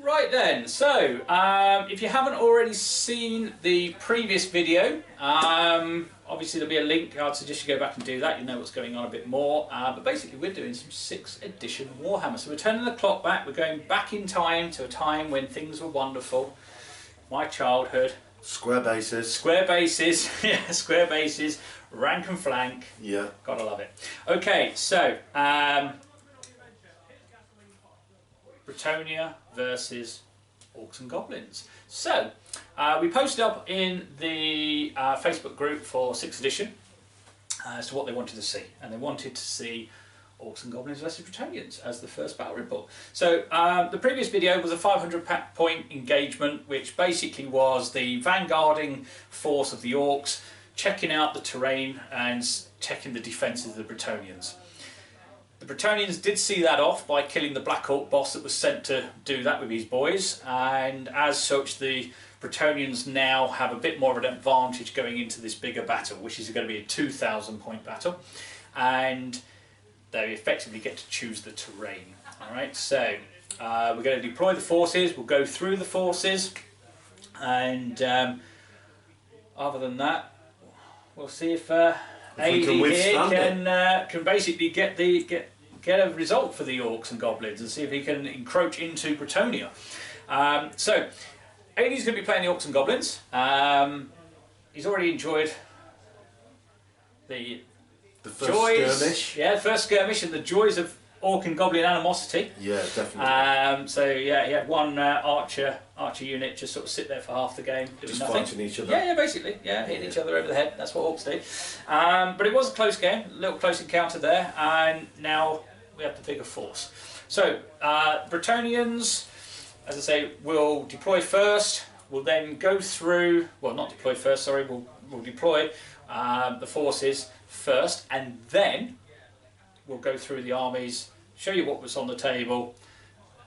Right then, so if you haven't already seen the previous video, obviously there'll be a link. I'd suggest you go back and do that. You know what's going on a bit more. But basically we're doing some 6th edition Warhammer. So we're turning the clock back. We're going back in time to a time when things were wonderful. My childhood. Square bases. Square bases. Yeah, square bases. Rank and flank. Yeah. Gotta love it. Okay, so Bretonnia versus Orcs and Goblins. So, we posted up in the Facebook group for 6th edition as to what they wanted to see. And they wanted to see Orcs and Goblins versus Bretonnians as the first battle report. So, the previous video was a 500 point engagement, which basically was the vanguarding force of the Orcs, checking out the terrain and checking the defences of the Bretonnians. The Bretonnians did see that off by killing the Black Orc boss that was sent to do that with his boys, and as such the Bretonnians now have a bit more of an advantage going into this bigger battle, which is going to be a 2,000 point battle, and they effectively get to choose the terrain. Alright, so we're going to deploy the forces, we'll go through the forces, and other than that we'll see if AD here can basically get a result for the Orcs and Goblins and see if he can encroach into Bretonnia. So AD's going to be playing the Orcs and Goblins. He's already enjoyed the first joys, skirmish. Yeah, the first skirmish and the joys of Orc and Goblin animosity. Yeah, definitely. So yeah, he had one archer unit just sort of sit there for half the game doing just nothing. Fighting each other. Yeah, basically, hitting each other over the head. That's what Orcs do. But it was a close game, a little close encounter there, and now we have the bigger force. So Bretonnians, as I say, will deploy first. We'll then go through. Well, not deploy first. Sorry, we'll deploy the forces first, and then we'll go through the armies, show you what was on the table,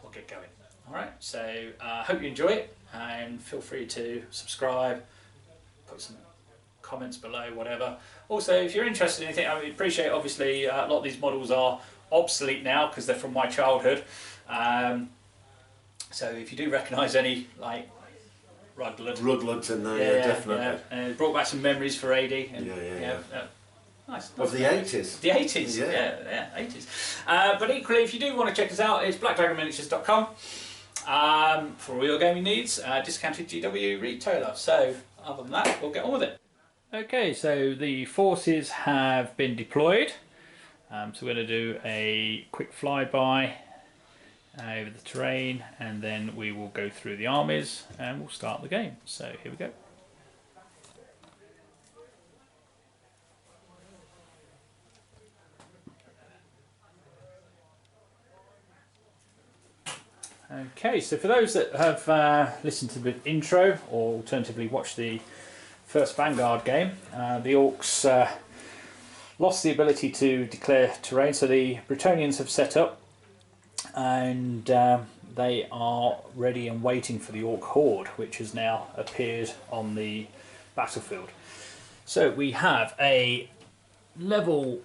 we'll get going. Alright, so I hope you enjoy it, and feel free to subscribe, put some comments below, whatever. Also, if you're interested in anything, I would appreciate, obviously, a lot of these models are obsolete now because they're from my childhood. So if you do recognise any, like Rudlets in there, yeah, definitely. Yeah. It brought back some memories for AD. And, yeah. Nice. Of the 80s. The 80s, yeah, 80s. But equally, if you do want to check us out, it's blackdragonminiatures.com for all your gaming needs. Discounted GW retailer. So, other than that, we'll get on with it. Okay, so the forces have been deployed. So we're going to do a quick flyby over the terrain, and then we will go through the armies, and we'll start the game. So, here we go. Okay, so for those that have listened to the intro or alternatively watched the first Vanguard game, the Orcs lost the ability to declare terrain, so the Bretonnians have set up, and they are ready and waiting for the Orc horde, which has now appeared on the battlefield. So we have a level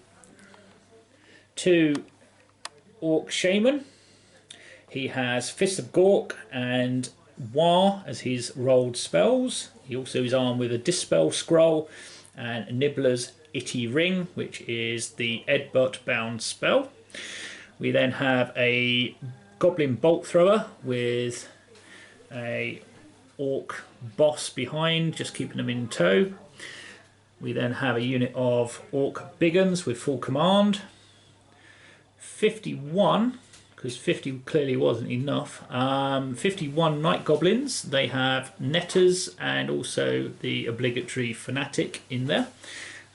2 Orc Shaman. He has Fist of Gork and War as his rolled spells. He also is armed with a Dispel Scroll and Nibbler's Itty Ring, which is the Edbutt bound spell. We then have a Goblin Bolt Thrower with a Orc boss behind, just keeping them in tow. We then have a unit of Orc Biggins with full command. 51. Because 50 clearly wasn't enough. 51 Night Goblins. They have Netters and also the obligatory Fanatic in there.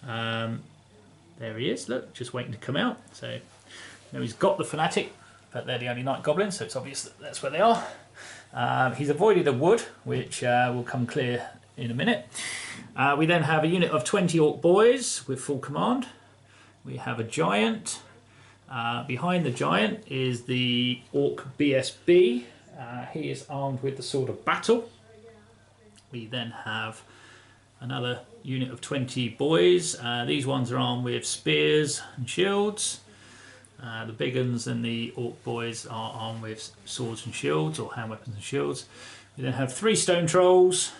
There he is, look, just waiting to come out. So now he's got the Fanatic, but they're the only Night Goblins, so it's obvious that that's where they are. He's avoided a wood, which will come clear in a minute. We then have a unit of 20 Orc Boys with full command. We have a Giant. Behind the Giant is the Orc BSB. He is armed with the Sword of Battle. We then have another unit of 20 boys. These ones are armed with spears and shields. The big uns and the orc boys are armed with swords and shields, or hand weapons and shields. We then have 3 stone trolls,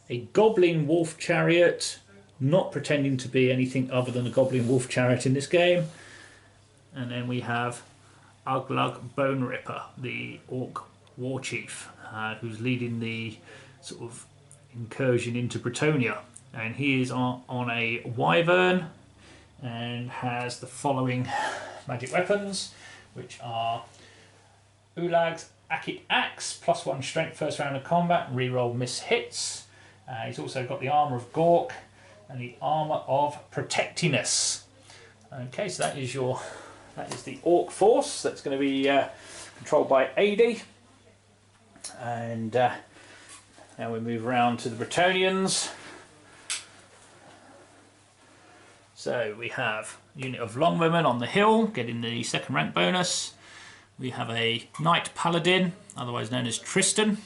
a goblin wolf chariot, not pretending to be anything other than a goblin wolf chariot in this game. And then we have Uglug Bone Ripper, the orc war chief, who's leading the sort of incursion into Bretonnia. And he is on a wyvern and has the following magic weapons, which are Ulag's Akit Axe, +1 strength first round of combat, reroll miss hits. He's also got the armour of Gork and the armour of Protectiness. Okay, so that is the orc force that's going to be controlled by AD. And now we move around to the Bretonnians. So we have a unit of longwomen on the hill, getting the 2nd rank bonus. We have a knight paladin, otherwise known as Tristan,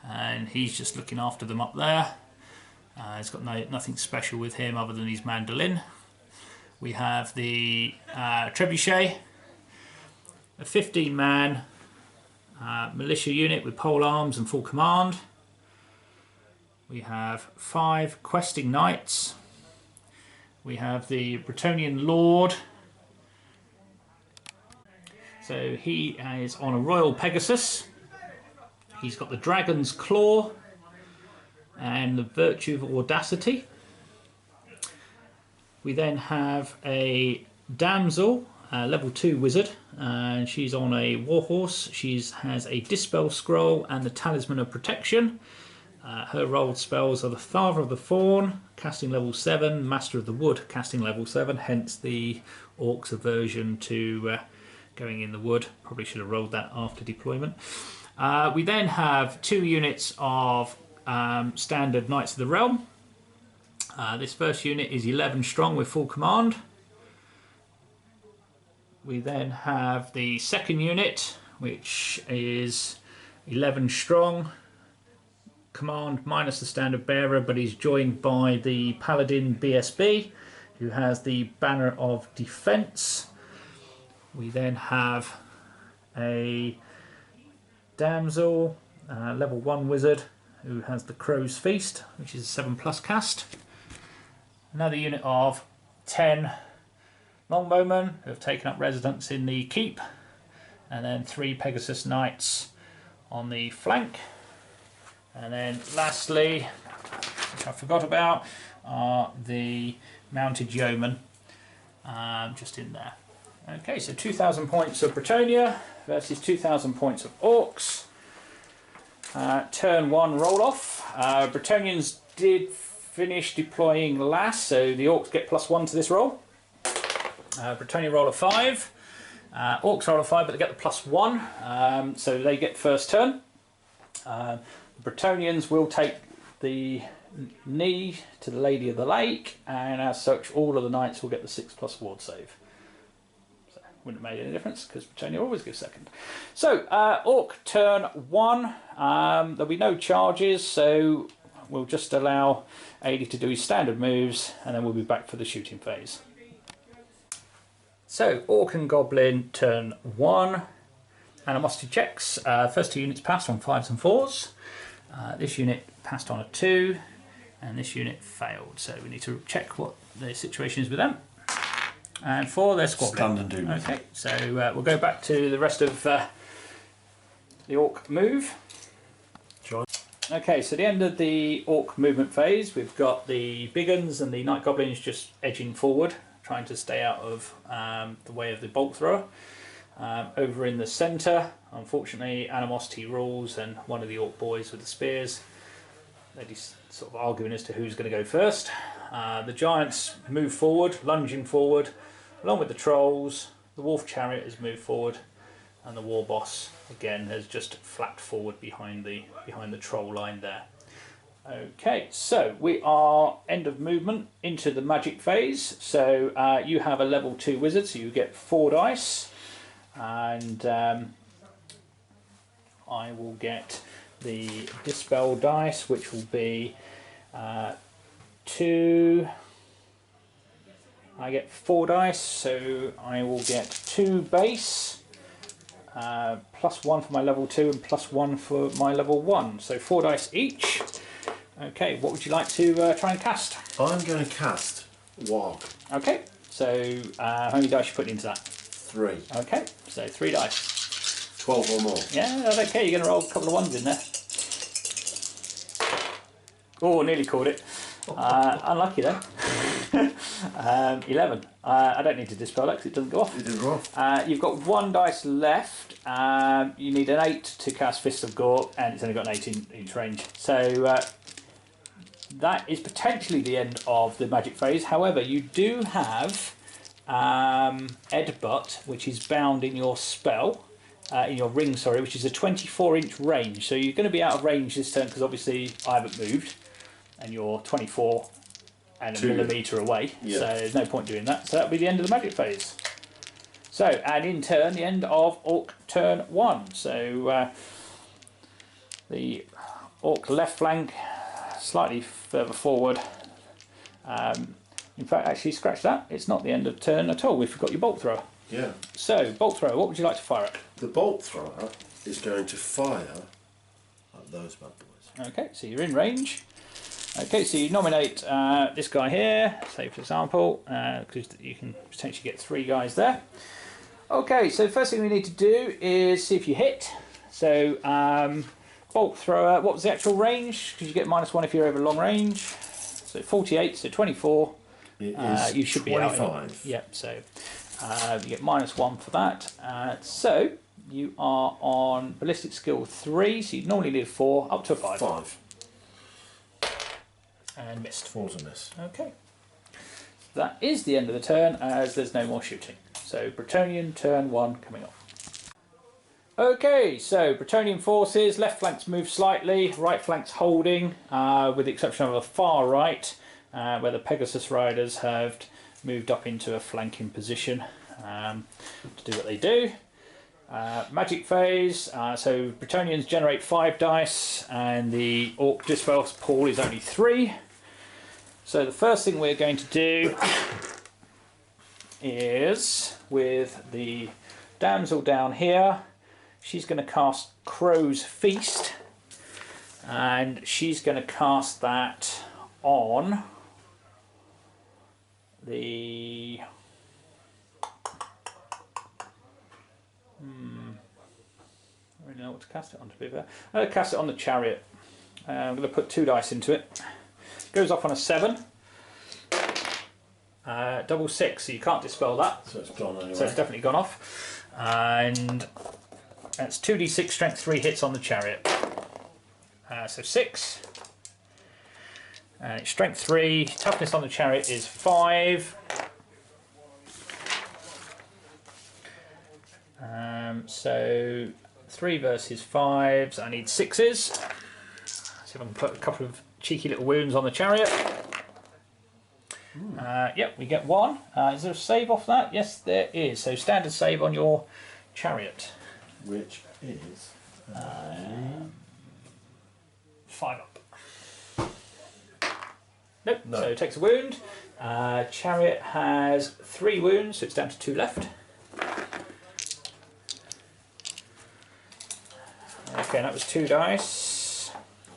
and he's just looking after them up there. He's got nothing special with him other than his mandolin. We have the trebuchet, a 15-man militia unit with pole arms and full command. We have 5 questing knights. We have the Bretonnian Lord. So he is on a Royal Pegasus. He's got the Dragon's Claw and the Virtue of Audacity. We then have a Damsel, level 2 wizard, and she's on a warhorse. She has a Dispel Scroll and the Talisman of Protection. Her rolled spells are the Father of the Fawn, casting level 7, Master of the Wood, casting level 7, hence the Orcs' aversion to going in the wood. Probably should have rolled that after deployment. We then have 2 units of standard Knights of the Realm. This first unit is 11 strong with full command. We then have the second unit, which is 11 strong, command minus the standard bearer, but he's joined by the Paladin BSB, who has the Banner of Defense. We then have a Damsel, level 1 wizard, who has the Crow's Feast, which is a 7+ cast. Another unit of 10 longbowmen who have taken up residence in the keep, and then 3 Pegasus Knights on the flank. And then lastly, which I forgot about, are the mounted yeomen just in there. Okay, so 2,000 points of Bretonnia versus 2,000 points of Orcs. Turn 1 roll off. Bretonnians did finish deploying last, so the Orcs get +1 to this roll. Bretonnia roll a 5. Orcs roll a 5, but they get the +1, so they get first turn. Bretonnians will take the knee to the Lady of the Lake, and as such all of the knights will get the 6+ ward save. So wouldn't have made any difference because Bretonnia always gives second. So Orc turn 1, there'll be no charges, so we'll just allow AD to do his standard moves, and then we'll be back for the shooting phase. So Orc and Goblin turn 1. Animosity checks. First 2 units passed on 5s and 4s. This unit passed on a 2, and this unit failed. So we need to check what the situation is with them. And for their squadron. Stand and do. Okay, so we'll go back to the rest of the Orc move. Sure. Okay, so the end of the Orc movement phase, we've got the big uns and the Night Goblins just edging forward, trying to stay out of the way of the bolt thrower. Over in the centre, unfortunately, animosity rules, and one of the Orc boys with the spears, they're just sort of arguing as to who's going to go first. The giants move forward, lunging forward, along with the trolls. The wolf chariot has moved forward, and the war boss again has just flapped forward behind the troll line there. Okay, so we are end of movement into the magic phase. So you have a level 2 wizard, so you get 4 dice. And I will get the Dispel dice, which will be 2, I get 4 dice, so I will get 2 base, +1 for my level 2 and +1 for my level 1. So 4 dice each. Okay, what would you like to try and cast? I'm going to cast Warg. Okay, so how many dice you put into that? 3. Okay, so 3 dice. 12 or more. Yeah, that's okay. You're going to roll a couple of 1s in there. Oh, nearly caught it. Unlucky then. 11. I don't need to dispel that because it doesn't go off. It didn't go off. You've got 1 dice left. You need an 8 to cast Fist of Gore, and it's only got an 18-inch range. So that is potentially the end of the magic phase. However, you do have Edbutt, which is bound in your spell, in your ring, sorry, which is a 24-inch range. So you're going to be out of range this turn because obviously I haven't moved, and you're 24 and a millimetre away. Yeah. So there's no point doing that. So that'll be the end of the magic phase. So, and in turn, the end of Orc turn 1. So the Orc left flank slightly further forward. In fact, actually, scratch that. It's not the end of turn at all. We forgot your bolt thrower. Yeah. So, bolt thrower, what would you like to fire at? The bolt thrower is going to fire at those bad boys. Okay, so you're in range. Okay, so you nominate this guy here, say for example, because you can potentially get 3 guys there. Okay, so the first thing we need to do is see if you hit. So, bolt thrower, what was the actual range? Because you get -1 if you're over long range. So 48, so 24. It is you should 25. Be out. Yep, so you get -1 for that. So you are on ballistic skill 3, so you normally need 4, up to a 5. 5. And missed. 4's a miss. Okay. That is the end of the turn, as there's no more shooting. So Bretonnian turn 1 coming up. Okay, so Bretonnian forces, left flanks move slightly, right flanks holding, with the exception of the far right, where the Pegasus riders have moved up into a flanking position to do what they do. Magic phase, so Bretonnians generate 5 dice and the Orc dispel pool is only 3. So the first thing we're going to do is, with the damsel down here, she's going to cast Crow's Feast, and she's going to cast that on the I don't really know what to cast it on, to be fair. I'm going to cast it on the chariot. I'm going to put 2 dice into it. Goes off on a 7. Double 6, so you can't dispel that. So it's gone anyway. So it's definitely gone off. And that's 2d6 strength 3 hits on the chariot. So 6. And it's strength 3. Toughness on the chariot is 5. So 3 versus 5s. I need 6s. See if I can put a couple of cheeky little wounds on the chariot. Yep, we get 1. Is there a save off that? Yes, there is. So standard save on your chariot. Which is 5 up. Nope, no. So it takes a wound. Chariot has 3 wounds, so it's down to 2 left. Okay, that was 2 dice.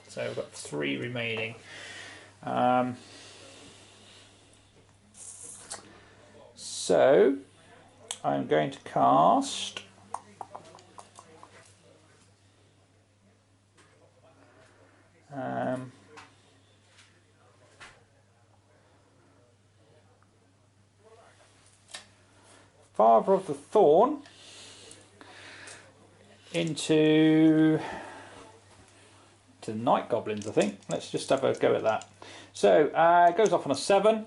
So we've got 3 remaining. So I'm going to cast Father of the Thorn into the Night Goblins, I think. Let's just have a go at that. So it goes off on a 7.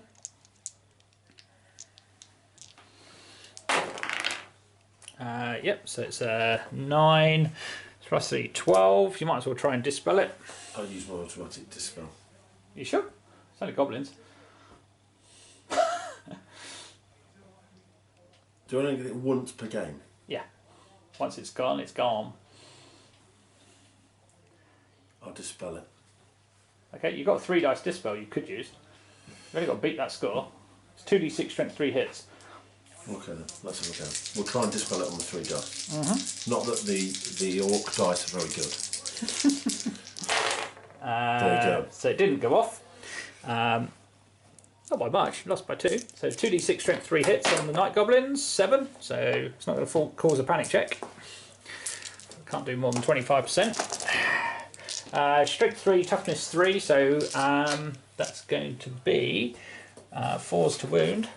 Yep, so it's a 9. It's roughly 12. You might as well try and dispel it. I'll use my automatic dispel. You sure? It's only goblins. Do I only get it once per game? Yeah. Once it's gone, it's gone. I'll dispel it. Okay, you've got 3 dice dispel you could use. You've only got to beat that score. It's 2d6 strength 3 hits. Okay then, let's have a go. We'll try and dispel it on the 3 dice. Not that the orc dice are very good. There you go. So it didn't go off. Not by much, lost by 2. So 2d6 strength 3 hits on the Night Goblins, 7. So it's not going to cause a panic check. Can't do more than 25%. Strength 3, toughness 3, so that's going to be 4s to wound.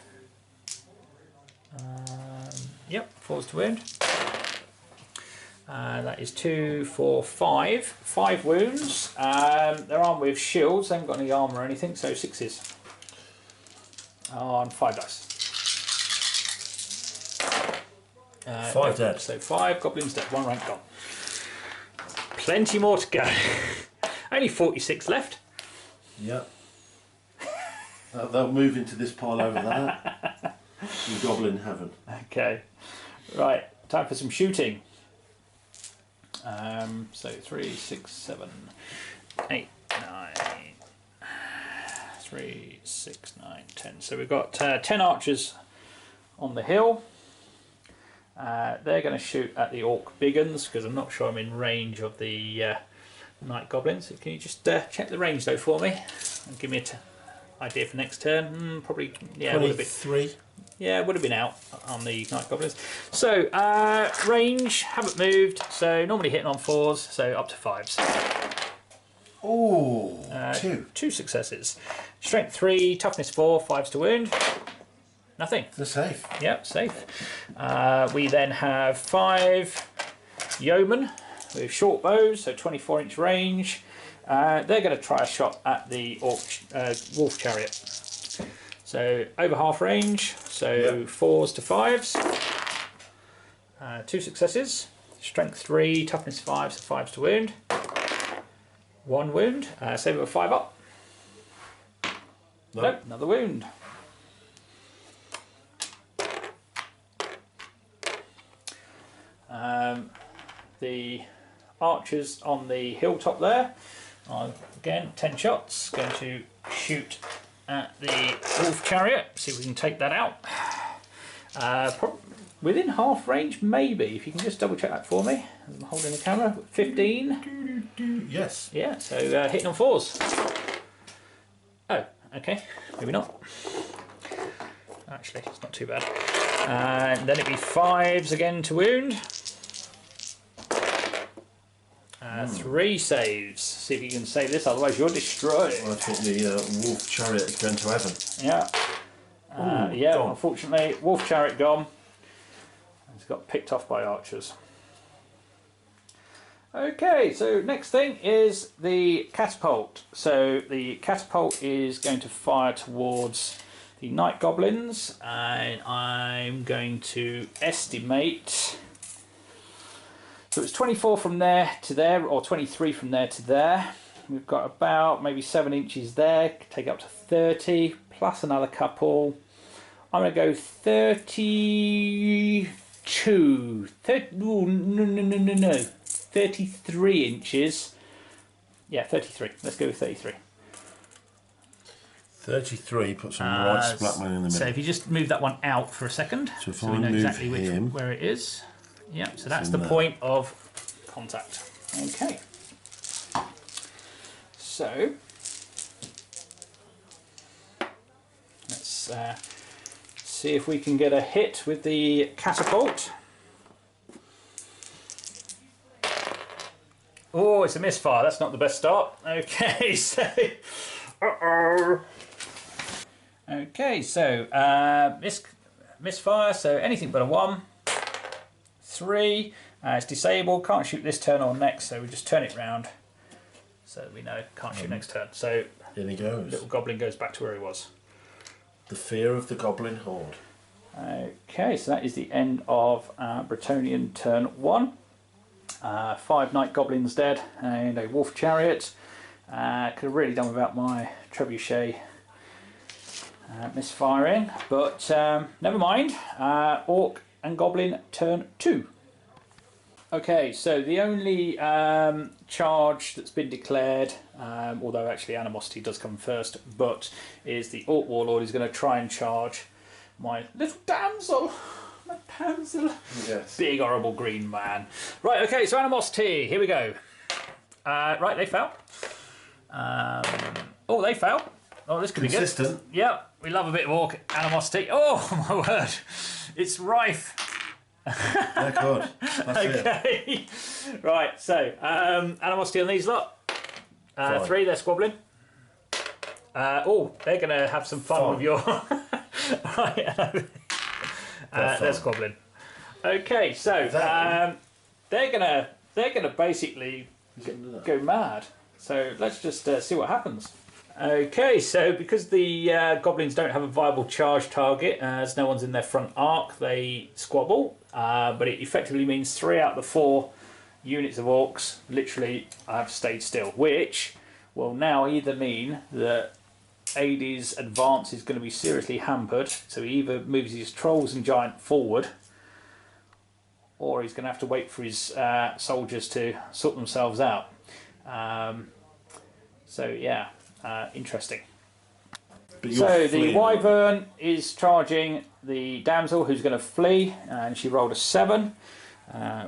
Yep, 4s to wound. That is 2, 4, 5. 5 wounds. They're armed with shields, they haven't got any armour or anything, so 6s. On 5 dice. 5 dead. So 5 goblins dead, 1 rank gone. Plenty more to go. Only 46 left. Yep. They'll move into this pile over there. In goblin heaven. Okay. Right, time for some shooting. So 3, 6, 7, 8, 9. 3, 6, 9, 10. So we've got 10 archers on the hill. They're going to shoot at the orc big uns because I'm not sure I'm in range of the night goblins. So can you just check the range though for me and give me an idea for next turn? Probably, yeah, 23. Yeah, it would have been out on the night goblins. So range, haven't moved. So normally hitting on 4s, so up to 5s. Oh, 2. 2 successes. Strength 3, toughness 4, 5s to wound. Nothing. They're safe. Yep, safe. We then have 5 yeomen with short bows, so 24-inch range. They're going to try a shot at the wolf chariot. So over half range, so yep. 4s to 5s. 2 successes. Strength 3, toughness 5, so 5s to wound. 1 wound. Save it with 5 up. Nope, another wound. The archers on the hilltop there are again 10 shots. Going to shoot at the wolf chariot. See if we can take that out. Within half range, maybe. If you can just double check that for me. I'm holding the camera. 15. Yes. Yeah. So hitting on 4s. Oh, okay. Maybe not. Actually, it's not too bad. And then it'd be 5s again to wound. 3 saves. See if you can save this, otherwise you're destroyed. Well, I think the wolf chariot is going to heaven. Yeah. Yeah, gone. Unfortunately, wolf chariot gone. It's got picked off by archers. Okay, so next thing is the catapult. So the catapult is going to fire towards the night goblins, and I'm going to estimate. So it's 24 from there to there, or 23 from there to there. We've got about maybe 7 inches there, take it up to 30, plus another couple. I'm going to go 32. 33 inches. Yeah, 33. Let's go with 33. 33, put some right splatman in the middle. So if you just move that one out for a second, so we know exactly where it is. Yeah, so that's the point of contact. Okay. So let's see if we can get a hit with the catapult. Oh, it's a misfire. That's not the best start. Okay, so okay, so misfire. So anything but a 1. 3. It's disabled. Can't shoot this turn or next. So we just turn it round. So we know can't shoot next turn. So in he goes. Little goblin goes back to where he was. The fear of the goblin horde. Okay, so that is the end of Bretonnian turn 1. 5 night goblins dead and a wolf chariot. Could have really done without my trebuchet misfiring, but never mind. Orc and goblin turn 2. Okay, so the only charge that's been declared, although actually animosity does come first, but is the Orc Warlord is going to try and charge my little damsel. My damsel. Yes. Big horrible green man. Right, okay, so animosity. Here we go. Right, they fell. Oh, they fell. Oh, this could be good. Consistent. Yeah, we love a bit of orc animosity. Oh, my word. It's rife. They're good. That's Okay. Right, so animosity on these lot. 3, they're squabbling. Oh, they're going to have some fun with your... Right. They're squabbling. Okay, so they're gonna basically go mad. So let's just see what happens. Okay, so because the goblins don't have a viable charge target, as no one's in their front arc, they squabble. But it effectively means 3 out of the 4 units of orcs literally have stayed still, which will now either mean that AD's advance is going to be seriously hampered, so he either moves his trolls and giant forward, or he's going to have to wait for his soldiers to sort themselves out. So yeah, interesting. So the wyvern is charging the damsel, who's going to flee, and she rolled a 7,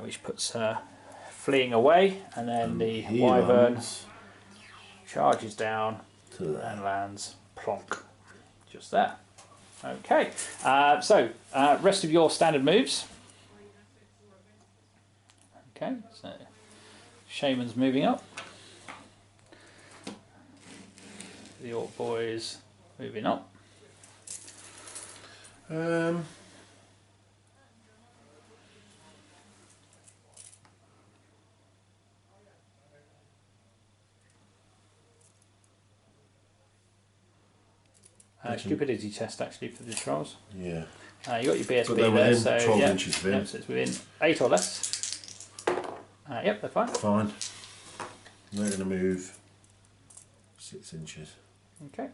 which puts her fleeing away, and then the wyvern charges down and lands plonk just there. Okay, so rest of your standard moves. Okay, so Shaman's moving up. The Orc boys moving up. Stupidity test actually for the trolls. Yeah. You got your BSB but they're there, within so 12 yeah, inches of him. yeah, so it's within 8 or less. Yep, they're fine. Fine. They're going to move 6 inches. Okay.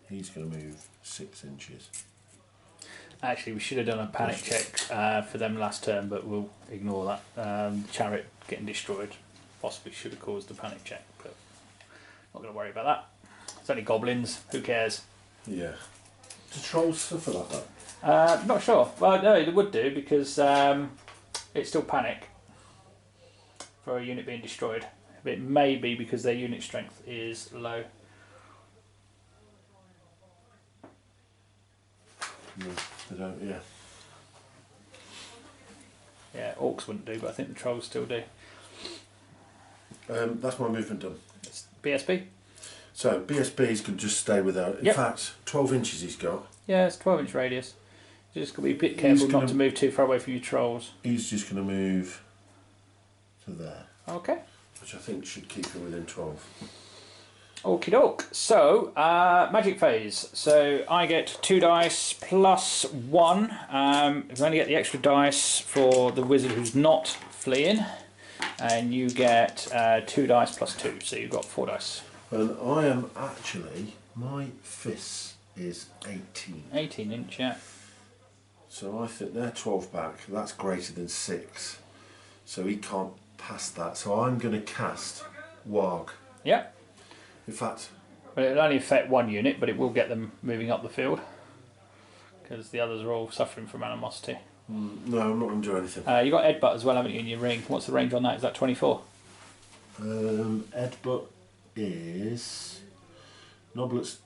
He's going to move 6 inches. Actually, we should have done a panic check for them last turn, but we'll ignore that. The chariot getting destroyed possibly should have caused the panic check, but not going to worry about that. It's only goblins, who cares? Yeah. Do trolls suffer like that? Not sure. Well, no, they would do, because it's still panic for a unit being destroyed. It may be because their unit strength is low. No, they don't, yeah. Yeah, orcs wouldn't do, but I think the trolls still do. That's my movement done. It's BSB? So BSBs can just stay without. In fact, 12 inches he's got. Yeah, it's 12-inch radius. You just got to be a bit careful not to move too far away from your trolls. He's just going to move to there. Okay. Which I think should keep him within 12. Okie doke. So, magic phase. So I get 2 dice plus 1. I only get the extra dice for the wizard who's not fleeing. And you get 2 dice plus 2. So you've got 4 dice. And I am actually, my fist is 18. 18 inch, yeah. So I think they're 12 back. That's greater than 6. So he can't pass that. So I'm going to cast Warg. Yeah. In fact, But it'll only affect 1 unit, but it will get them moving up the field. Because the others are all suffering from animosity. no, I'm not going to do anything. You got Edbutt as well, haven't you, in your ring? What's the range on that? Is that 24? Edbutt is Noblets,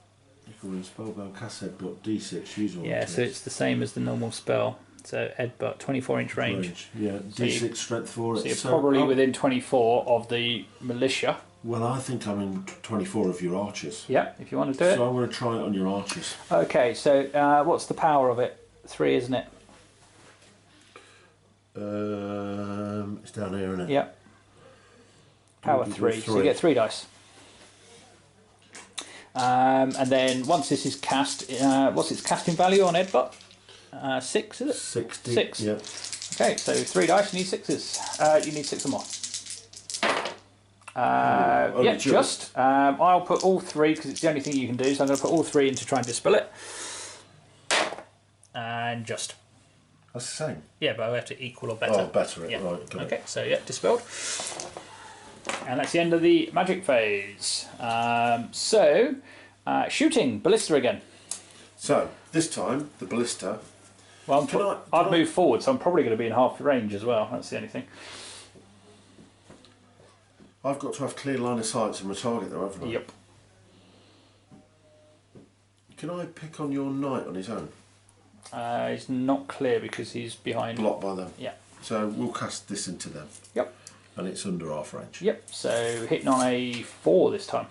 Spellbound, cast Edbutt, D6, usual. Yeah, so it's the same as the normal spell. So Edbutt, 24-inch range. Yeah, so D6 strength for it. So you're probably within 24 of the militia. Well, I think I'm in 24 of your archers. Yeah, if you want to do it. So I'm going to try it on your archers. Okay, so what's the power of it? 3, isn't it? It's down here, isn't it? Yeah. Power 3. So you get 3 dice. And then once this is cast, what's its casting value on Edbutt? 6, is it? 60. 6. Yeah. Okay, so 3 dice, you need 6s. You need 6 or more. Yeah, just. I'll put all 3 because it's the only thing you can do, so I'm going to put all 3 in to try and dispel it. And just. That's the same. Yeah, but we have to equal or better. Oh, better it, yeah. right. Got Okay, it. so yeah, dispelled. And that's the end of the magic phase. Shooting, ballista again. So, this time, the ballista... Well, I've moved forward, so I'm probably going to be in half range as well. That's the only thing. I've got to have clear line of sight to my target though, haven't I? Yep. Can I pick on your knight on his own? He's not clear because he's behind. Blocked by them. Yeah. So we'll cast this into them. Yep. And it's under half range. Yep. So hitting on a 4 this time.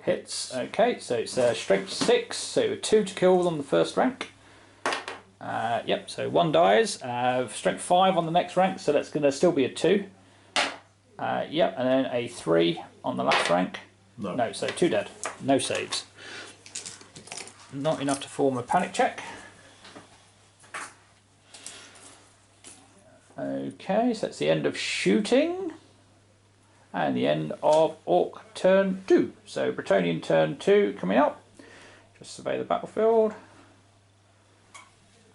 Hits. Okay. So it's strength 6. So 2 to kill on the first rank. Yep. So 1 dies. Strength 5 on the next rank. So that's going to still be a 2. Yep. And then a 3 on the last rank. No. No. So 2 dead. No saves. Not enough to form a panic check. Okay, so that's the end of shooting and the end of Orc turn 2. So Bretonnian turn 2 coming up. Just survey the battlefield.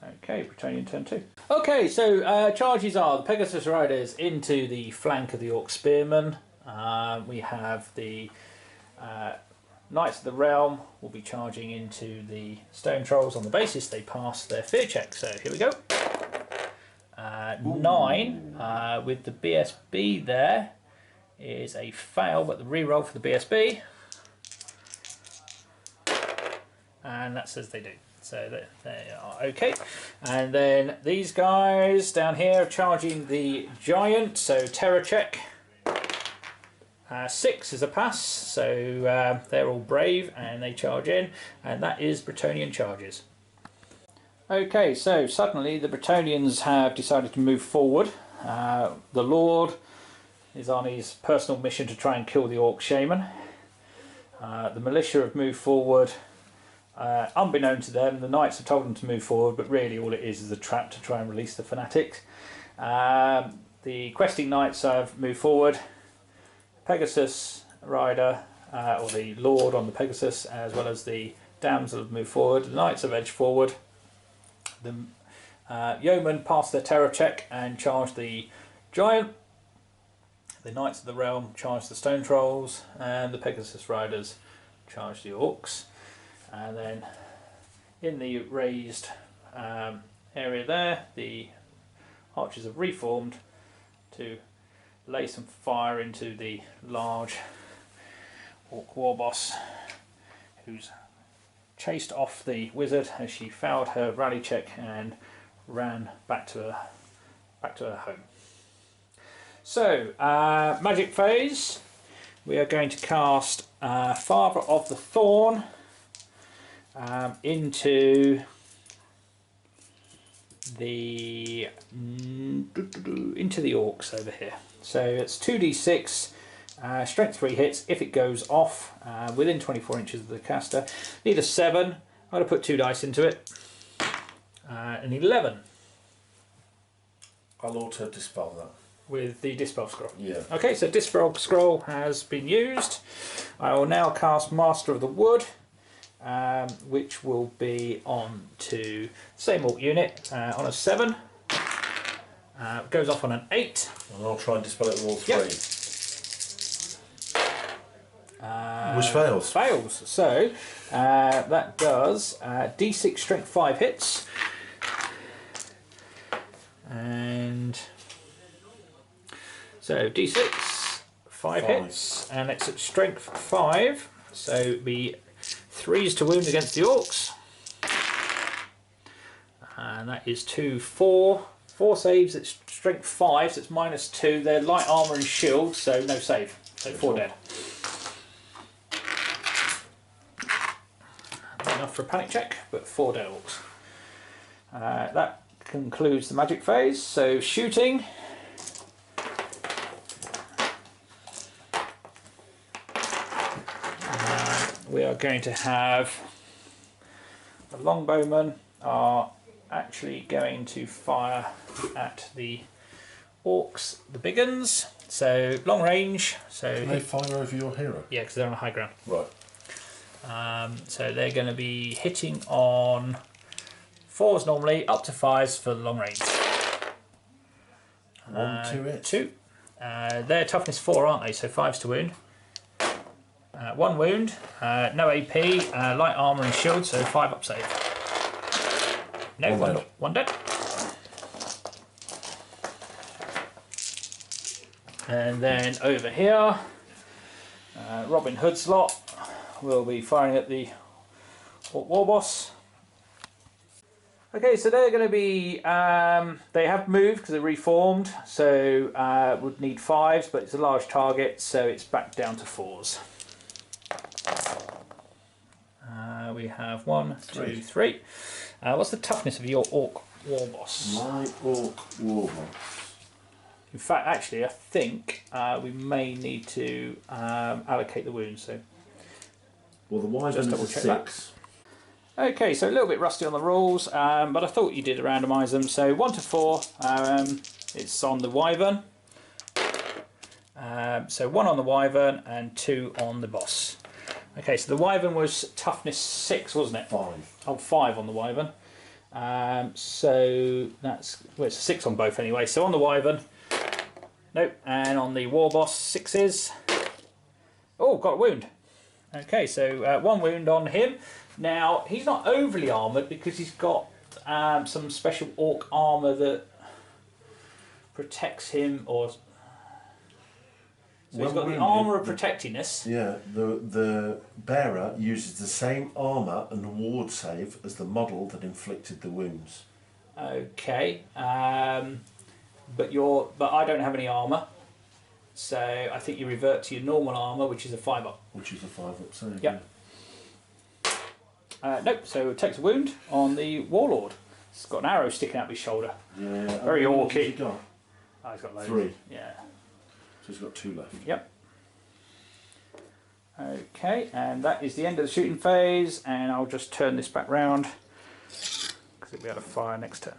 Okay, Bretonnian turn 2. Okay, so charges are the Pegasus Riders into the flank of the Orc Spearmen. We have the Knights of the Realm will be charging into the Stone Trolls on the basis they pass their fear check. So here we go. 9 with the BSB there is a fail, but the reroll for the BSB. And that says they do. So they are okay. And then these guys down here are charging the Giant, so terror check. 6 is a pass, so they're all brave and they charge in, and that is Bretonnian charges. Okay, so suddenly the Bretonnians have decided to move forward. The Lord is on his personal mission to try and kill the Orc Shaman. The militia have moved forward. Unbeknown to them, the Knights have told them to move forward, but really all it is a trap to try and release the fanatics. The questing Knights have moved forward. Pegasus Rider, or the Lord on the Pegasus, as well as the Damsel have moved forward. The Knights have edged forward. The Yeomen passed their terror check and charged the Giant. The Knights of the Realm charged the Stone Trolls, and the Pegasus Riders charged the Orcs. And then in the raised area there, the Archers have reformed to lay some fire into the large Orc war boss, who's chased off the wizard as she failed her rally check and ran back to her home. So, magic phase. We are going to cast Father of the Thorn into the Orcs over here. So it's 2d6, strength 3 hits if it goes off within 24 inches of the caster. Need a 7. I'm going to put 2 dice into it. An 11. I'll auto dispel that. With the Dispel Scroll. Yeah. Okay, so Dispel Scroll has been used. I will now cast Master of the Wood, which will be on to the same Orc unit on a 7. Goes off on an 8. And I'll try and dispel it with all 3. Yep. Which fails. Fails. So that does D6 strength 5 hits. And so D6, 5 hits, and it's at strength 5, so it'd be 3s to wound against the Orcs. And that is 2, 4. 4 saves, it's strength 5, so it's -2. They're light armour and shield, so no save. So 4 dead. Not enough for a panic check, but 4 dead Orcs. That concludes the magic phase. So shooting. We are going to have the longbowmen are actually going to fire at the Orcs, the big uns. So long range. So can they fire over your hero? Yeah, because they're on a high ground. Right. So they're going to be hitting on 4s normally, up to 5s for the long range. 1 to it. 2. They're toughness 4, aren't they? So 5s to wound. 1 wound, no AP, light armour and shield, so 5 up save. No, one dead. And then over here, Robin Hood's lot will be firing at the Orc War Boss. Okay, so they're going to be, they have moved because they reformed, so would need 5s, but it's a large target, so it's back down to 4s. We have 1, 2, 3. What's the toughness of your Orc War Boss? My Orc War Boss. In fact, actually, I think we may need to allocate the wounds. So, well, the Wyvern is a 6. Okay, so a little bit rusty on the rules, but I thought you did randomise them. So 1 to 4, it's on the Wyvern. So 1 on the Wyvern and 2 on the boss. Okay, so the Wyvern was toughness 6, wasn't it? 5. Oh, 5 on the Wyvern. So that's, well, it's a 6 on both anyway. So on the Wyvern, nope, and on the War Boss, 6s. Oh, got a wound. Okay, so 1 wound on him. Now, he's not overly armoured because he's got some special orc armour that protects him, or... So he's got the armour of protectiness. Yeah, the bearer uses the same armour and ward save as the model that inflicted the wounds. Okay, but I don't have any armour, so I think you revert to your normal armour, which is a 5 up. Which is a 5 up save. Yep. Nope. So it takes a wound on the Warlord. It's got an arrow sticking out of his shoulder. Yeah. Very orky. What's he got? Oh, he's got loads. 3. Yeah. So he's got 2 left. Yep. Okay, and that is the end of the shooting phase, and I'll just turn this back round because it'll be able to fire next turn.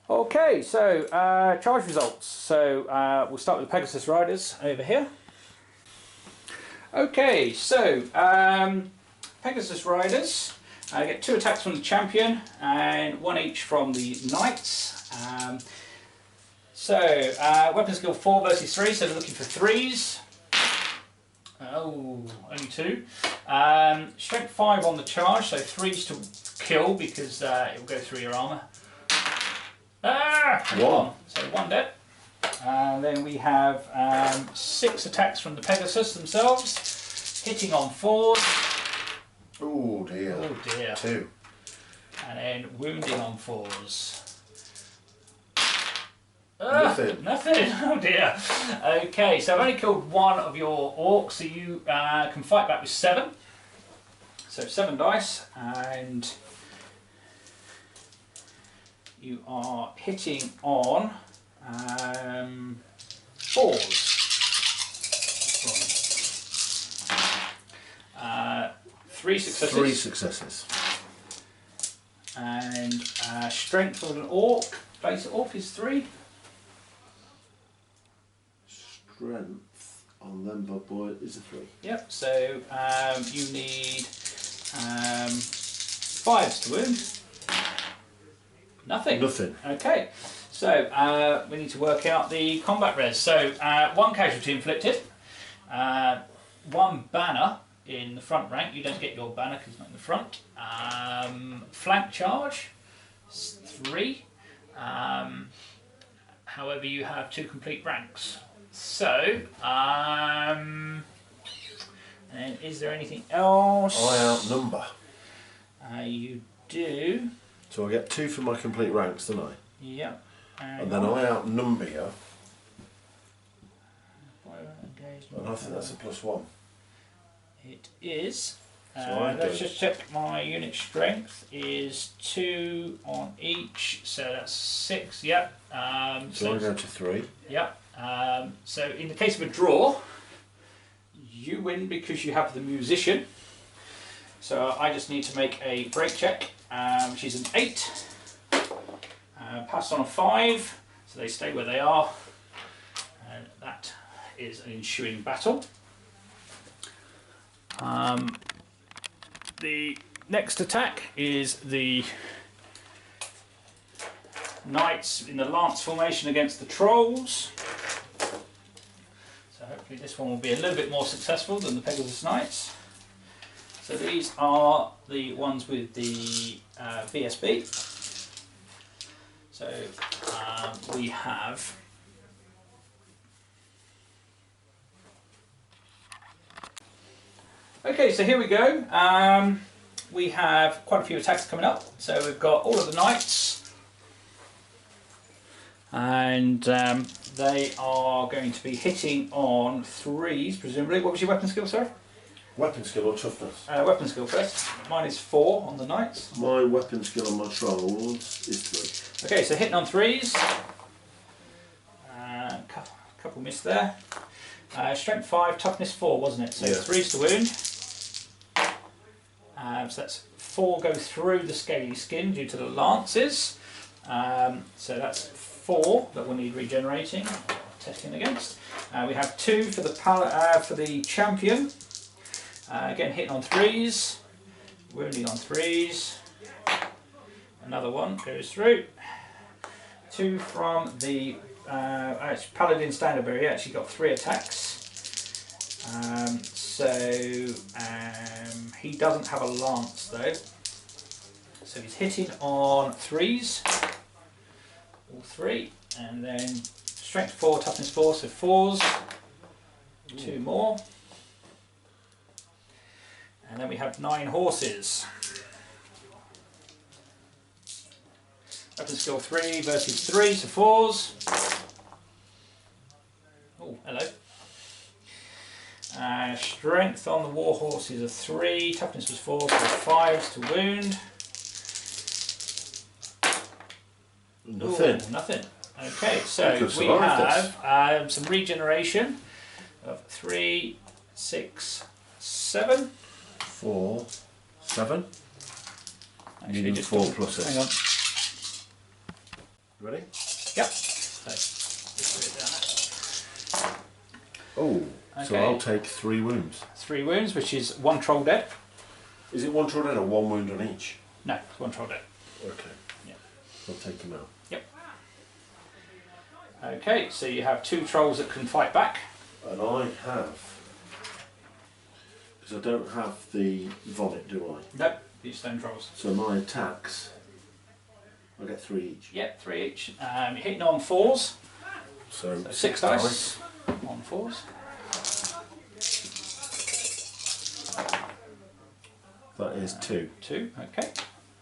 Okay, so charge results. So we'll start with the Pegasus Riders over here. Okay, so Pegasus Riders get 2 attacks from the champion and 1 each from the knights. Weapon skill 4 versus 3, so they're looking for 3s. Oh, only 2. Strength 5 on the charge, so 3s to kill because it will go through your armour. 1. So 1 dead. Then we have 6 attacks from the Pegasus themselves, hitting on 4s. Oh dear. Oh dear. 2. And then wounding on 4s. Nothing. Nothing. Oh dear. Okay, so I've only killed 1 of your orcs, so you can fight back with 7. So 7 dice, and you are hitting on 4s. 3 successes. 3 successes. And strength of an orc. Base orc is 3. Strength on them bad boy is a 3. Yep, so you need 5s to wound. Nothing. Nothing. Okay, so we need to work out the combat res. So 1 casualty inflicted, 1 banner in the front rank. You don't get your banner because it's not in the front. Flank charge, 3. However, you have 2 complete ranks. So, and is there anything else? I outnumber. You do. So I get 2 for my complete ranks, don't I? Yep. And then I outnumber you. And I think that's a +1. It is. So let's just check my unit strength is 2 on each, so that's 6. Yep. So I go to 3. Yep. So in the case of a draw, you win because you have the musician. So I just need to make a break check, which is an 8. Passed on a 5, so they stay where they are. And that is an ensuing battle. The next attack is the knights in the lance formation against the trolls. So hopefully this one will be a little bit more successful than the Pegasus Knights. So these are the ones with the VSB. So we have okay, so here we go. We have quite a few attacks coming up. So we've got all of the knights, and they are going to be hitting on 3s, presumably. What was your weapon skill, sorry? Weapon skill or toughness? Weapon skill first. Mine is 4 on the knights. My weapon skill on my trolls is 3. Okay, so hitting on 3s. Couple missed there. Strength 5, toughness 4, wasn't it? So 3s to wound. So that's 4 go through the scaly skin due to the lances. So that's 4 that we'll need regenerating, testing against. We have 2 for the champion. Again, hitting on 3s, wounding on 3s. Another one goes through. 2 from the paladin standard, he actually got 3 attacks. He doesn't have a lance though, so he's hitting on 3s, all 3, and then strength 4, toughness 4, so 4s, 2 more, and then we have 9 horses. Weapon skill 3 versus 3, so 4s. Oh, hello. Strength on the war horses are 3, toughness was 4, so 5s to wound. Nothing. Ooh, nothing. Okay, so we have some regeneration of 3, 6, 7. 4, 7. Actually, Needing just 4 hang pluses. on. Ready? Yep. So, just put it down there. Oh, so Okay. I'll take 3 wounds. 3 wounds, which is 1 troll dead. Is it 1 troll dead or 1 wound on each? No, it's 1 troll dead. Okay. Yeah. I'll take him out. Yep. Okay, so you have 2 trolls that can fight back. And I have, because I don't have the Vonnet, do I? Nope, these stone trolls. So my attacks, I get 3 each. Yep, 3 each. You're hitting on 4s. So 6 dice on 4s. That is 2. 2, okay.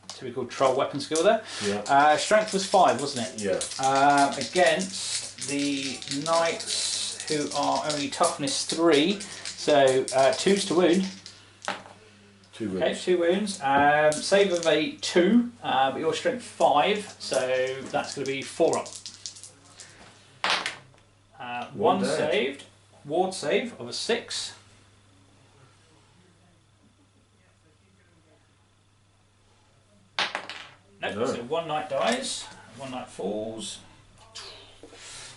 Typical troll weapon skill there. Yeah. Strength was 5, wasn't it? Yeah. Against the knights who are only toughness 3, so 2s to wound. 2 wounds. Okay, 2 wounds. Save of a 2, but your strength 5, so that's going to be 4 up. 1 dead. saved. Ward save of a 6. Nope, No. so 1 knight dies, 1 knight falls.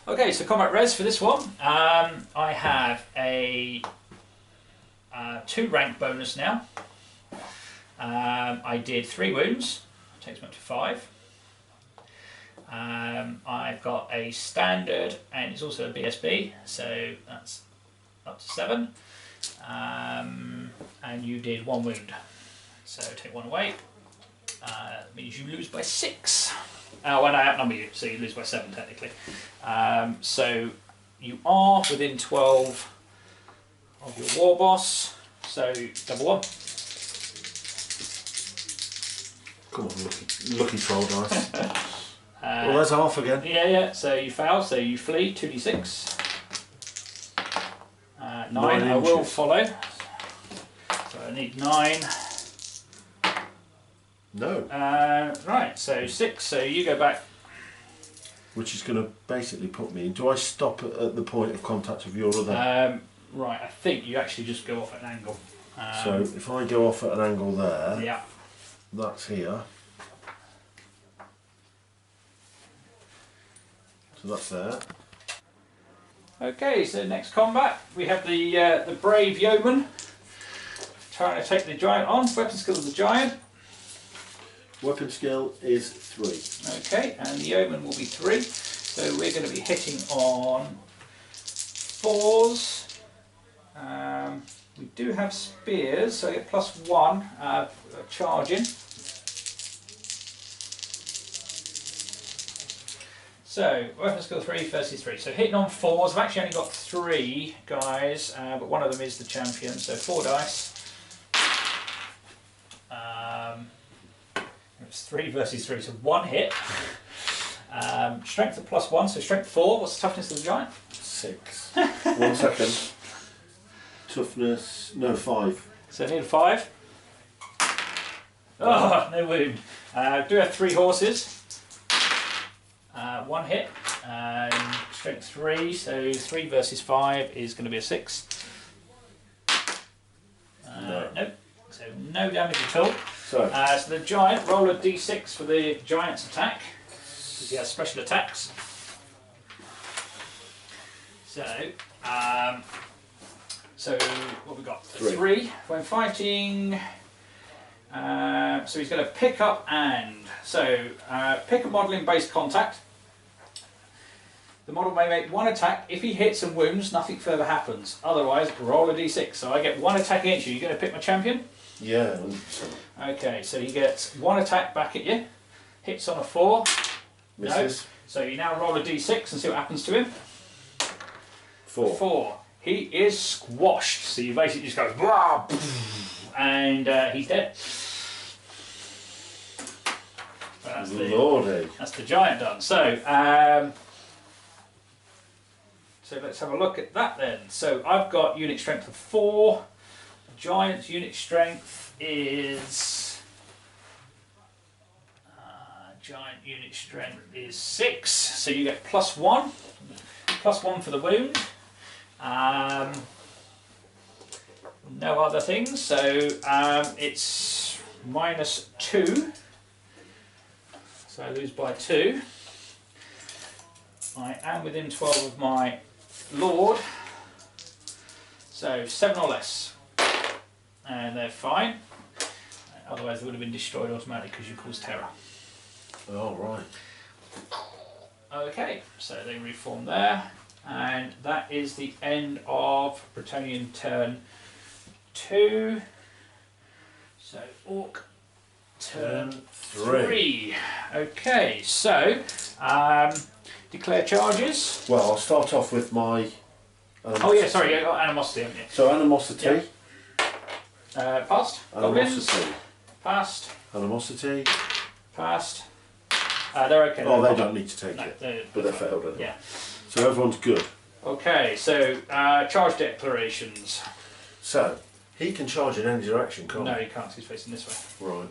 Okay, so combat res for this one. I have a 2 rank bonus now. I did 3 wounds, takes me up to 5. I've got a standard and it's also a BSB, so that's up to 7. And you did 1 wound, so take 1 away. That means you lose by 6. When I outnumber you, so you lose by 7 technically. So you are within 12 of your war boss, so double 1. Come on, lucky troll dice. Well, there's half again. Yeah, so you fail, so you flee, 2d6. 9, 9 I will inches. follow. So I need 9. No. Right, so 6, so you go back. Which is going to basically put me in. Do I stop at the point of contact of your other? Right, I think you actually just go off at an angle. So if I go off at an angle there, Yeah. that's here. So that's there. Okay, so next combat we have the brave yeoman trying to take the giant on. Weapon skill of the giant. Weapon skill is 3. Okay, and the yeoman will be 3. So we're going to be hitting on 4s. We do have spears, so I get +1 charging. So, weapon skill 3 versus 3. So hitting on 4s, I've actually only got 3 guys, but one of them is the champion, so 4 dice. It's 3 versus 3, so 1 hit. Strength of +1, so strength 4. What's the toughness of the giant? 6. 1 second. Toughness, no, 5. So I need a 5. Oh, no wound. Do have 3 horses. 1 hit. Strength 3, so 3 versus 5 is going to be a 6. No. Nope. So no damage at all. So the giant, roll a d6 for the giant's attack, because he has special attacks. So what have we got? 3. When fighting, so he's going to pick up and, pick a model in base contact. The model may make 1 attack. If he hits and wounds, nothing further happens. Otherwise, roll a d6. So I get 1 attack against you. You're going to pick my champion? yeah, 100%. Okay, so he gets 1 attack back at you. Hits on a 4. Misses. No. So you now roll a d6 and see what happens to him. 4. 4. He is squashed. So you basically just go, blah, and he's dead. That's Lordy. that's the giant done. So let's have a look at that then. So I've got unit strength of 4. The giant's unit strength is 6. So you get +1. +1 for the wound. No other things. So it's -2. So I lose by 2. I am within 12 of my Lord, so 7 or less, and they're fine. Otherwise, they would have been destroyed automatically because you caused terror. Oh, right. Okay, so they reform there, and that is the end of Bretonnian turn 2. So Orc turn 3. Okay, so declare charges. Well, I'll start off with my animosity. Oh yeah, sorry, I got animosity, haven't you? So animosity. Yeah. Passed. Goblins. Animosity. Passed. Animosity. Passed. They're okay. Oh, they don't need to take No, it. But they're failed anyway. Yeah. So everyone's good. Okay, so charge declarations. So, he can charge in any direction, can't No, he? he can't, 'cause he's facing this way. Right.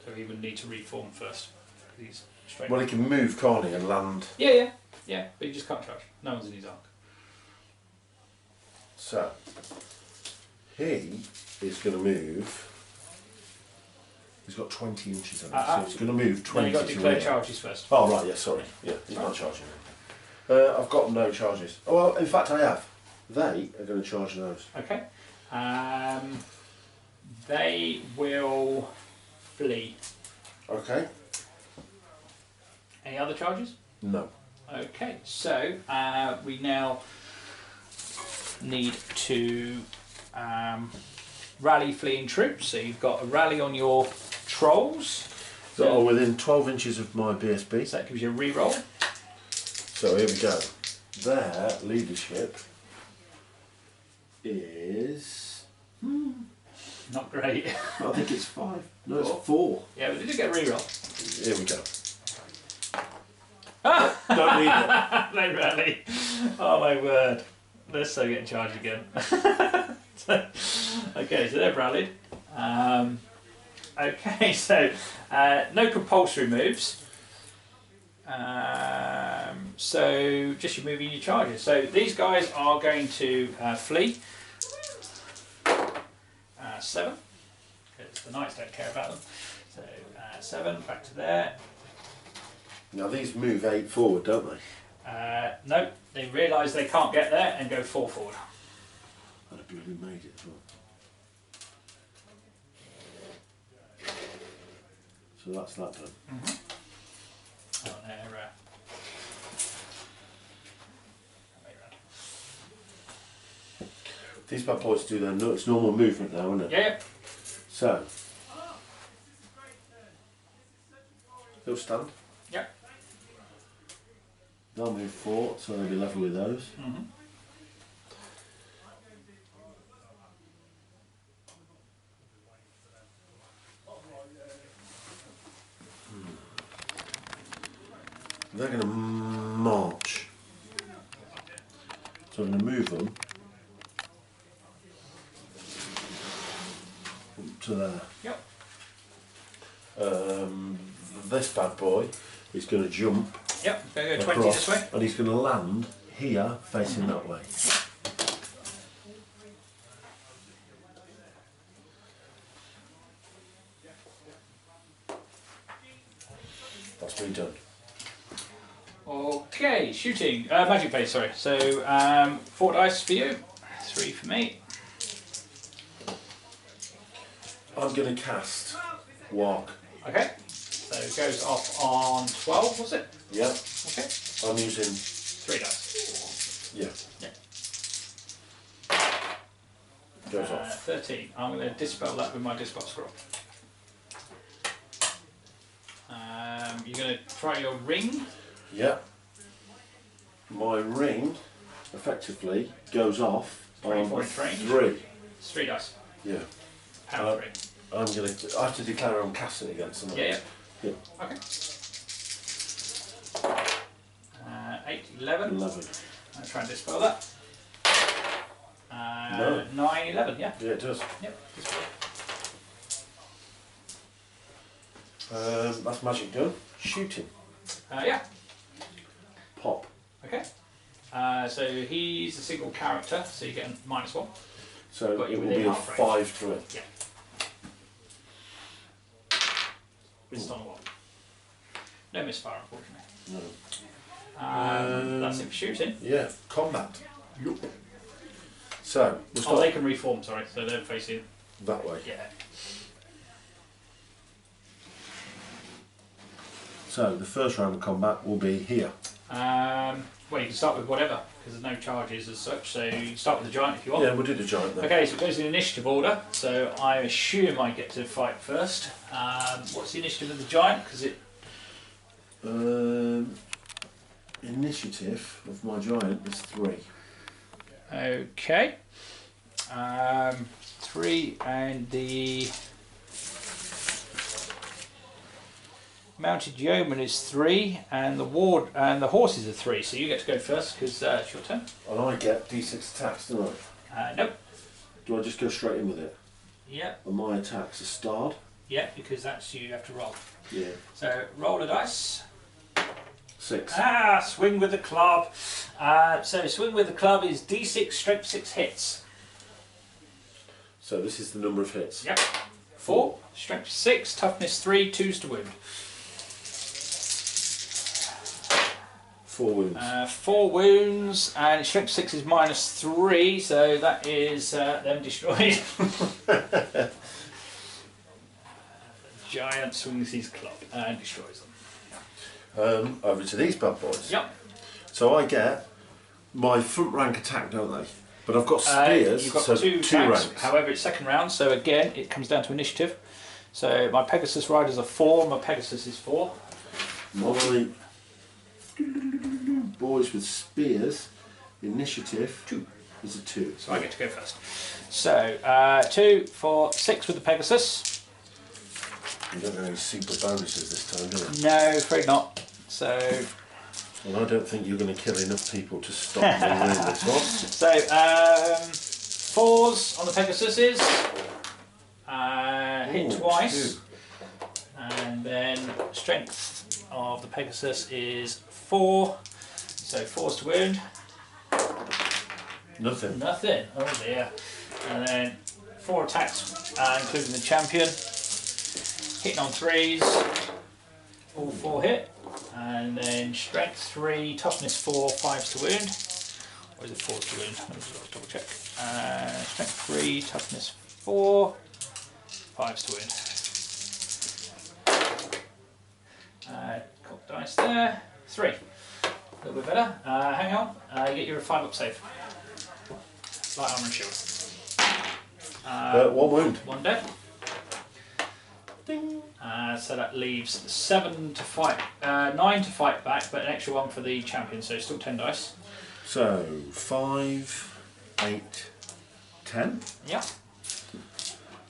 So he would need to reform first. 'Cause he's straight. Well, he can move, can't he, and land. Yeah, but he just can't charge. No one's in his arc. So, he is going to move. He's got 20 inches on it, so he's going to move 20 No, you've got to to declare rear. charges first. Oh, right, yeah, sorry. Yeah, he's not charging me. I've got no charges. Oh, well, in fact, I have. They are going to charge those. Okay. They will flee. Okay. Any other charges? No. Okay, so we now need to rally fleeing troops. So you've got a rally on your trolls. That are within 12 inches of my BSB. So that gives you a re-roll. So here we go. Their leadership is... Not great. I think it's 5. No, it's 4. Yeah, but did you get a re-roll? Here we go. Don't need it. They rally. Oh my word. They're so getting charged again. Okay, so they've rallied. Okay, so no compulsory moves. So just you moving your charges. So these guys are going to flee. 7. Because the knights don't care about them. So 7, back to there. Now these move 8 forward, don't they? No, they realise they can't get there and go 4 forward. I'd have barely made it as So that's that done. Oh, there, These bad boys do their it's normal movement now, isn't it? yeah. So they'll stand. Yeah. They'll move forward, so they'll be level with those. They're going to march. So I'm going to move them up to there. Yep. This bad boy is going to jump Yep. Go 20 across, this way. and he's going to land here, facing that way. That's me done. Okay, shooting. Magic phase, sorry. So 4 dice for you, 3 for me. I'm going to cast Warg. Okay. So it goes off on 12, was it? Yeah. Okay. I'm using 3 dice. yeah. Goes off. 13. I'm going to dispel that with my dispel scroll. You're going to try your ring. Yeah. My ring effectively goes off on 24 inch range. 3. It's 3 dice. Yeah. Pound 3. I'm going to. I have to declare I'm casting against someone. Yeah. Yeah. Okay. 8, 11. 11. I'll try and dispel that. No. 9, 11, yeah. Yeah, it does. Yep. Dispel. That's magic done. Shooting. Yeah. Pop. Okay. So he's a single character, so you get a -1. So But it will within be a half range. 5 to it. Yeah. Missed on a 1. No misfire, unfortunately. No. That's it for shooting. Yeah. Combat. So we'll start they can reform, sorry, so they're facing. that way. Yeah. So the first round of combat will be here. Well, you can start with whatever, because there's no charges as such, so you can start with the giant if you want. Yeah, we'll do the giant then. Okay, so it goes in initiative order, so I assume I get to fight first. What's the initiative of the giant? Because it. Initiative of my giant is 3. Okay. 3 and the mounted yeoman is 3 and the ward and the horses are 3. So you get to go first because it's your turn. And I get D6 attacks, don't I? Nope. Do I just go straight in with it? Yeah. And my attacks are starred? Yeah, because that's you have to roll. Yeah. So roll a dice. 6. Swing with the club. So swing with the club is D6 strength 6 hits. So this is the number of hits. Yep. 4, strength 6, toughness 3, 2s to wound. 4 wounds. 4 wounds, and strength 6 is -3, so that is them destroyed. Giant swings his club and destroys them. Over to these bad boys. Yep. So I get my front rank attack, don't they? But I've got spears, you've got so 2 two attacks. ranks. However, it's second round, so again it comes down to initiative. So my Pegasus riders are 4, my Pegasus is 4. My boys with spears, initiative 2. is a 2. So I get to go first. So 2, 4, 6 with the Pegasus. You don't have any super bonuses this time, do you? No, afraid not. So. Well, I don't think you're going to kill enough people to stop me winning this one. So 4s on the Pegasuses. Hit twice. 2. And then strength of the Pegasus is 4. So 4s to wound. Nothing. Nothing. Oh dear. And then 4 attacks, including the champion. Hitting on 3s. All 4 hit. And then strength 3, toughness 4, 5s to wound. Or is it 4s to wound? Let me just double check. Strength 3, toughness 4, 5s to wound. Cock dice there. 3. A little bit better. Hang on. You get your 5 up save. Light armour and shield. 1 wound. 1 dead. Ding. So that leaves 7 to fight, 9 to fight back, but an extra 1 for the champion, so still 10 dice. So 5, 8, 10. Yeah.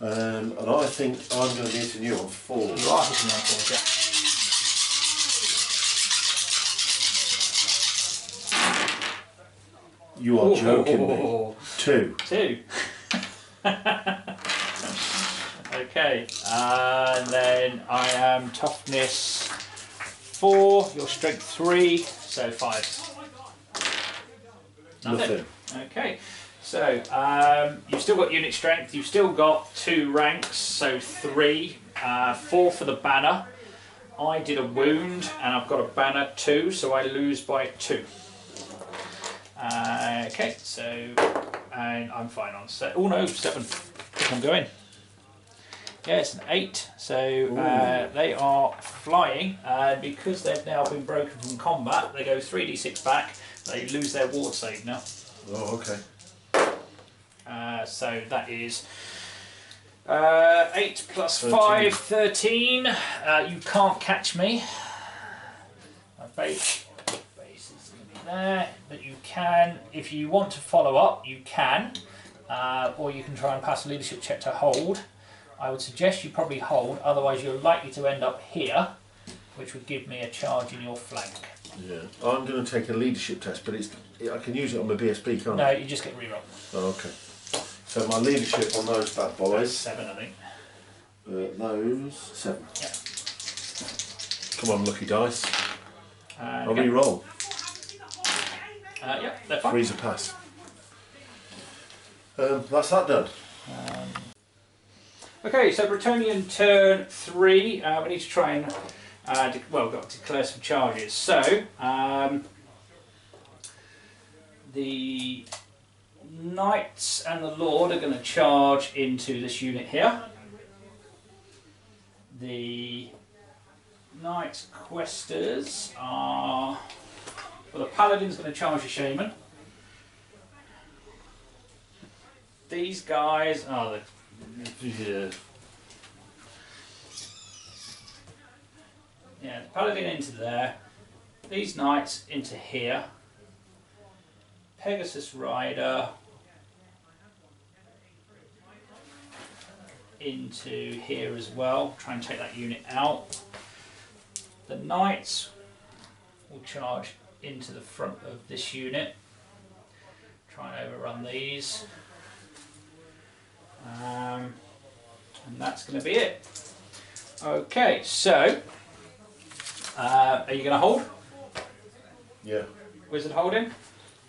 And I think I'm going to be hitting you on 4. You are hitting on 4, yeah. You are joking me. 2. 2. Okay, and then I am toughness 4, your strength 3, so 5. Nothing. Okay, so you've still got unit strength, you've still got 2 ranks, so 3, 4 for the banner. I did a wound and I've got a banner 2, so I lose by 2. Okay, so, and I'm fine on 7. Oh no, 7. I think I'm going. Yeah, it's an 8, so they are flying, and because they've now been broken from combat, they go 3d6 back, they lose their ward save now. Oh, okay. So that is 8 plus 5, 13. You can't catch me. My base is going to be there, but you can, if you want to follow up, you can, or you can try and pass a leadership check to hold. I would suggest you probably hold, otherwise you're likely to end up here, which would give me a charge in your flank. Yeah, I'm going to take a leadership test, but I can use it on my BSB, can't No, I? you just get reroll. Oh, okay. So my leadership on those bad boys. 7, I think. Those 7. Yeah. Come on, lucky dice. I'll Okay. re-roll. Yeah, they're fine. 3's a pass. That's that done. Okay, so Bretonnian turn 3. We need to try and we've got to declare some charges. So the Knights and the Lord are going to charge into this unit here. The Knights Questers are, well, the Paladin's going to charge the Shaman. These guys are the yeah, the Paladin into there, these Knights into here, Pegasus Rider into here as well, try and take that unit out. The Knights will charge into the front of this unit, try and overrun these. And that's going to be it. Okay, so are you going to hold? Yeah. Wizard holding?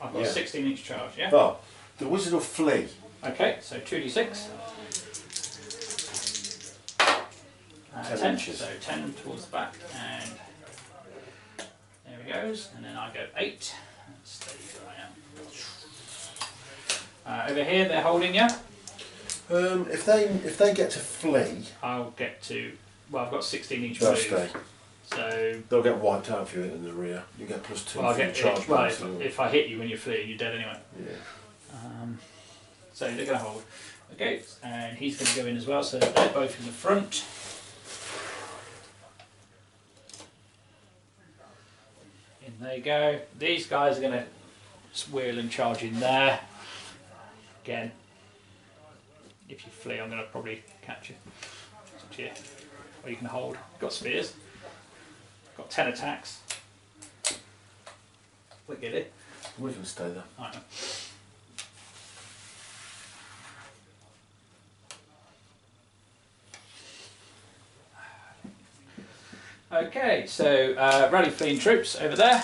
I've got Yeah. a 16 inch charge, yeah? Oh, the Wizard will flee. Okay, so 2d6. 10 10, inches. so 10 towards the back, and there he goes, and then I go 8. Stay where I am. Over here they're holding you. If they get to flee, I'll get to, well, I've got 16 inch they'll move. stay. So They'll get wiped out if you're in the rear. You get +2 well, for your charge. well, bonus. if I hit you when you're fleeing, you're dead anyway. Yeah. So they're going to hold. Okay, and he's going to go in as well, so they're both in the front. In they go. These guys are going to wheel and charge in there. Again, if you flee, I'm going to probably catch you. It's up to you. Or you can hold. Got spears. Got 10 attacks. We get it. We can stay there. I know. Okay, so rally fleeing troops over there.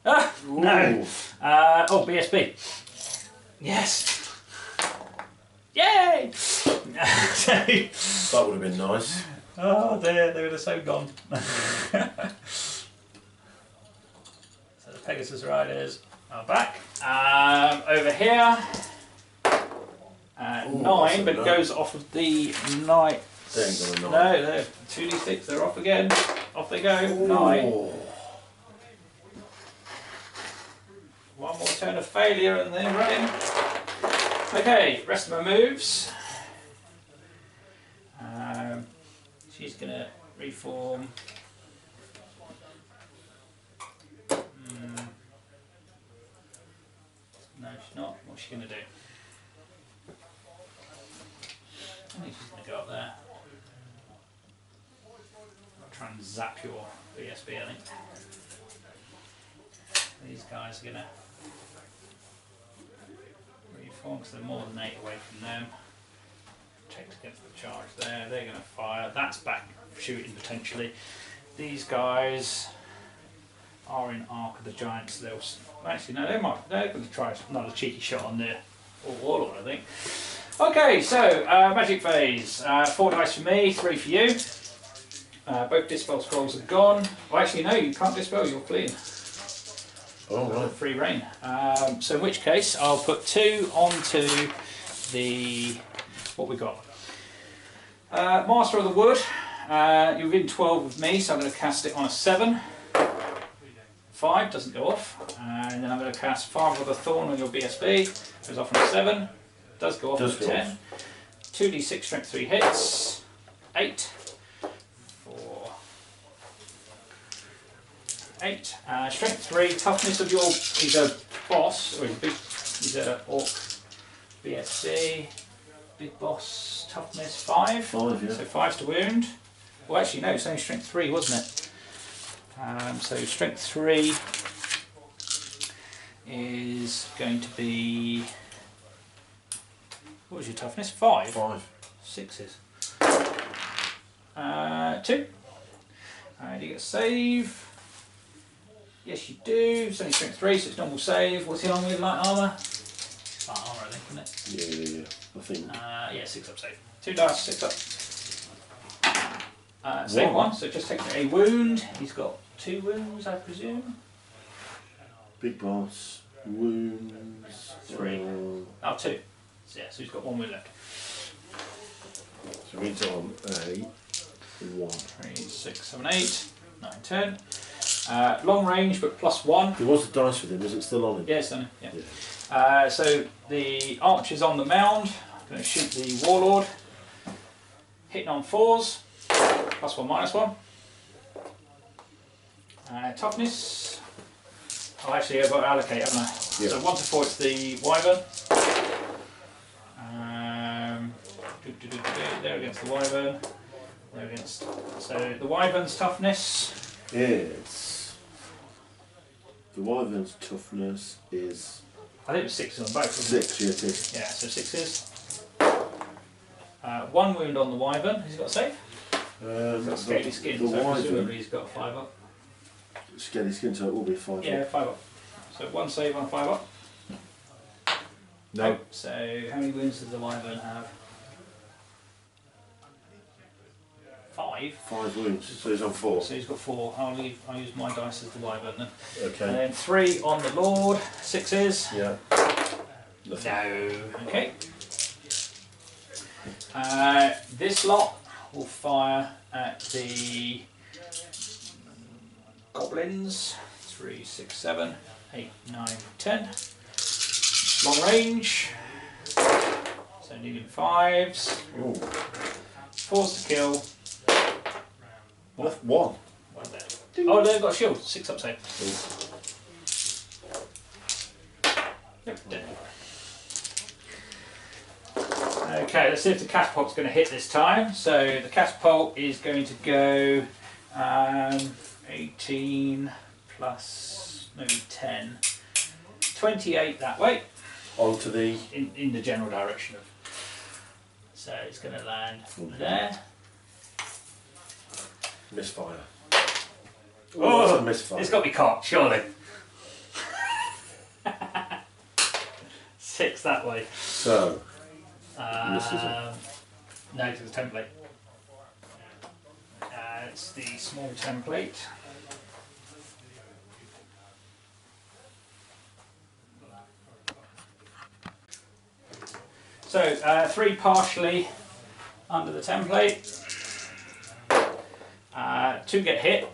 Ah, no. Oh, BSB. Yes. Yay! That would have been nice. Oh, they would have so gone. So the Pegasus Riders are back. Over here, Ooh, 9, but it that's a goes off of the Knight. They ain't got a 9. No, they're 2d6, they're off again. Off Off they go. Ooh. 9. One more turn of failure and they're running. Okay, rest of my moves. She's going to reform. No, she's not. What's she going to do? I think she's going to go up there. I'll try and zap your BSB, I think. These guys are going to reform because they're more than 8 away from them. Protect against the charge there. They're going to fire. That's back shooting potentially. These guys are in Arc of the Giants. They'll actually no, they're going to try another cheeky shot on the Orc Warlord, I think. Okay, so magic phase. 4 dice for me, 3 for you. Both dispel scrolls are gone. Well, actually, no, you can't dispel. You're clean. Oh, right. Free reign. So in which case, I'll put 2 onto the what we got. Master of the Wood. You're within 12 with me, so I'm going to cast it on a 7. 5 doesn't go off, and then I'm going to cast Father of the Thorn on your BSB. Goes off on a 7. Does go off on a 10. 2d6 strength 3 hits. 8. 4. 8. Strength 3. Toughness of your. He's a boss, or he's a orc BSB. Big boss. Toughness 5. 5, yeah. So 5's to wound. Well, actually, no, it's only strength 3, wasn't it? So strength 3 is going to be. What was your toughness? 5. 5. 6s. 2. Do you get a save? Yes, you do. It's only strength 3, so it's normal save. What's he on with? Light armour? Light armour, I think, isn't it? Yeah. I think. Yeah, 6 up save. 2 dice, 6 up. Save 1, so just take a wound. He's got 2 wounds, I presume. Big boss, wounds. 3. Oh, 2. So, yeah, so he's got 1 wound left. So he's on a 1. 3, 6, 7, 8, 9, 10. Long range, but +1. There was a dice with him, is it still on him? Yeah, it's done. Yeah. So the archer's on the mound. I'm going to shoot the warlord. Hitting on 4s. +1, -1. Toughness. Oh, actually, I've got to allocate, haven't I? Yeah. So 1 to 4, it's the wyvern. They're against the wyvern. They're against. So the wyvern's toughness. It's. The wyvern's toughness is. I think it was 6 on both. Wasn't 6, yeah, it is. Yeah, so 6s. 1 wound on the wyvern. Has he got a save? He's got scaly skin, the so wyvern, presumably he's got a 5 up. Scaly skin, so it will be 5. Yeah, 5 up. So 1 save on 5 up. No. So how many wounds does the wyvern have? 5. 5 wounds, so he's on 4. So he's got 4. I'll use my dice as the wyvern then. Okay. And then 3 on the lord. 6s. Yeah. No. Okay. This lot will fire at the goblins. 3, 6, 7, 8, 9, 10. Long range. So needing 5s. Ooh. 4s to kill. 1. 1 there. Oh, they've got a shield. 6 up save. Yep, dead. Okay, let's see if the catapult's going to hit this time. So the catapult is going to go 18 plus maybe 10, 28 that way. Onto the. In the general direction of. So it's going to land there. Misfire. Oh, that's a misfire. It's got to be caught, surely. 6 that way. So. Misses it. No, to the template. It's the small template. So 3 partially under the template. 2 get hit,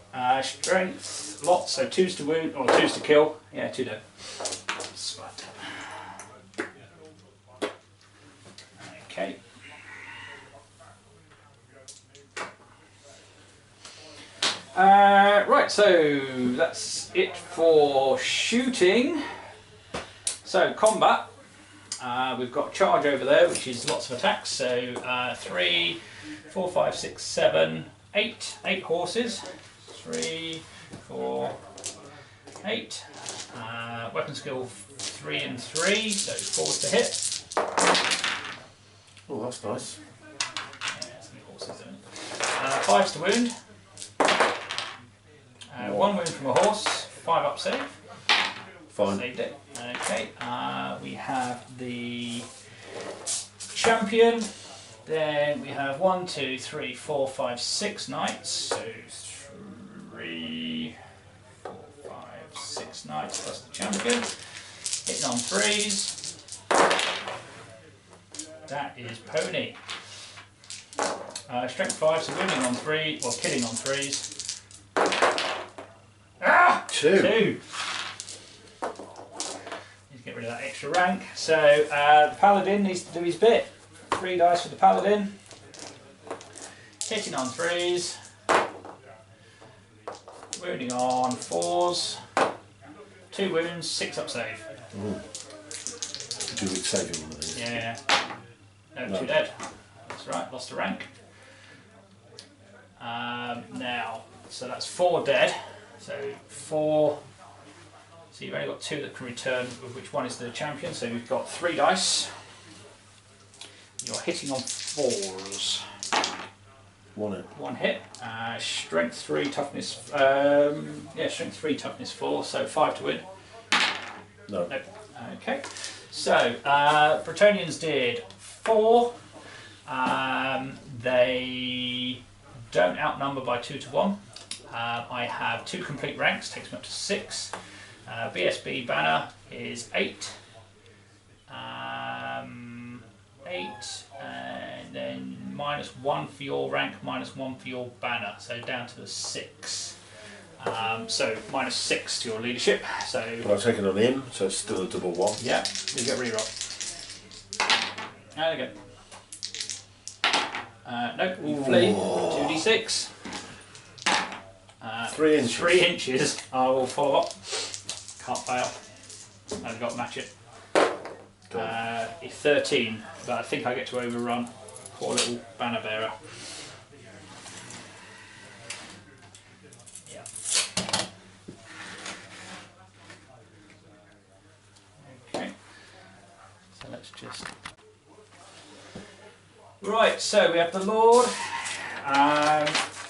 strength, lots, so 2s to wound, or 2s to kill. Yeah, 2 dead. Okay. Right, so that's it for shooting. So combat, we've got charge over there, which is lots of attacks. So 3, 4, 5, 6, 7, 8 horses. 3, 4, 8. Weapon skill 3 and 3, so 4s to hit. Oh, that's nice. Yeah, some horses in it. 5s to wound. 1 wound from a horse, 5 up save. Fine. Saved it. Okay. We have the champion. Then we have 1, 2, 3, 4, 5, 6 knights. So 3, 4, 5, 6 knights plus the champion. Hitting on 3s. That is pony. Strength 5, so wounding on 3, or killing on 3s. Ah! 2. Need to get rid of that extra rank. So the paladin needs to do his bit. 3 dice for the paladin. Hitting on 3s. Wounding on 4s. 2 wounds, 6 up save. Ooh. Do it saving one of these. Yeah. No, 2 dead. That's right, lost a rank. Now, so that's 4 dead. So 4. So you've only got 2 that can return, of which one is the champion. So we've got 3 dice. You're hitting on 4s. 1 hit. 1 hit. Strength 3, toughness. Strength 3, toughness 4. So 5 to win. No. Nope. Okay. So Bretonnians did 4. They don't outnumber by 2 to 1. I have 2 complete ranks, takes me up to 6. BSB banner is 8. 8, and then -1 for your rank, -1 for your banner, so down to the 6. So -6 to your leadership. So But I've taken on him, so it's still a double 1. yeah, you get reroll. There we go. Nope, you flee. 2d6. 3 inches. 3 inches. I will follow up. Can't fail. I've got to match it. 13, but I think I get to overrun. Poor little banner bearer. Yeah. Okay. So let's just. Right. So we have the Lord.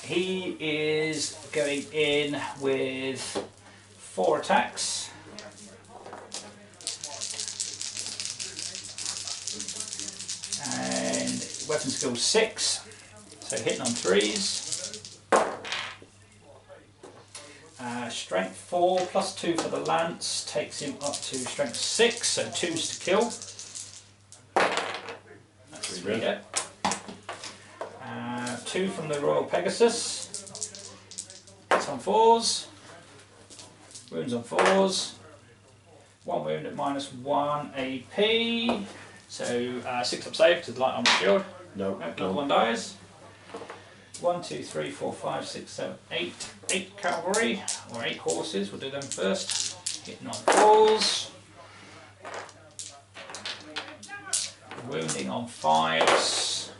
He is going in with 4 attacks. And weapon skill 6, so hitting on 3s. Strength 4 plus 2 for the lance takes him up to strength 6, so 2s to kill. That's 3 dead. 2 from the Royal Pegasus. Hits on 4s. Wounds on 4s. 1 wound at -1 AP. So 6 up save to the light armor shield. No. Another 1 dies. 1, 2, 3, 4, 5, 6, 7, 8. 8 cavalry, or 8 horses. We'll do them first. Hitting on 4s. Wounding on 5s.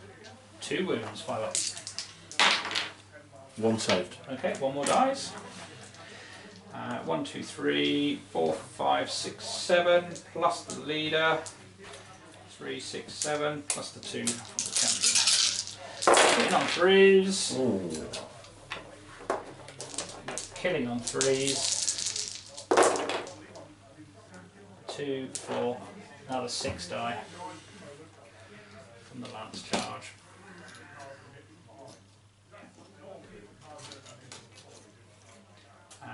2 wounds, 5 up. 1 saved. Okay, 1 more dies. 1, 2, 3, 4, 5, 6, 7, plus the leader. 3, 6, 7, plus the 2 from the champion. Hitting on 3s. Ooh. Killing on 3s. 2, 4, another 6 die from the lance charge.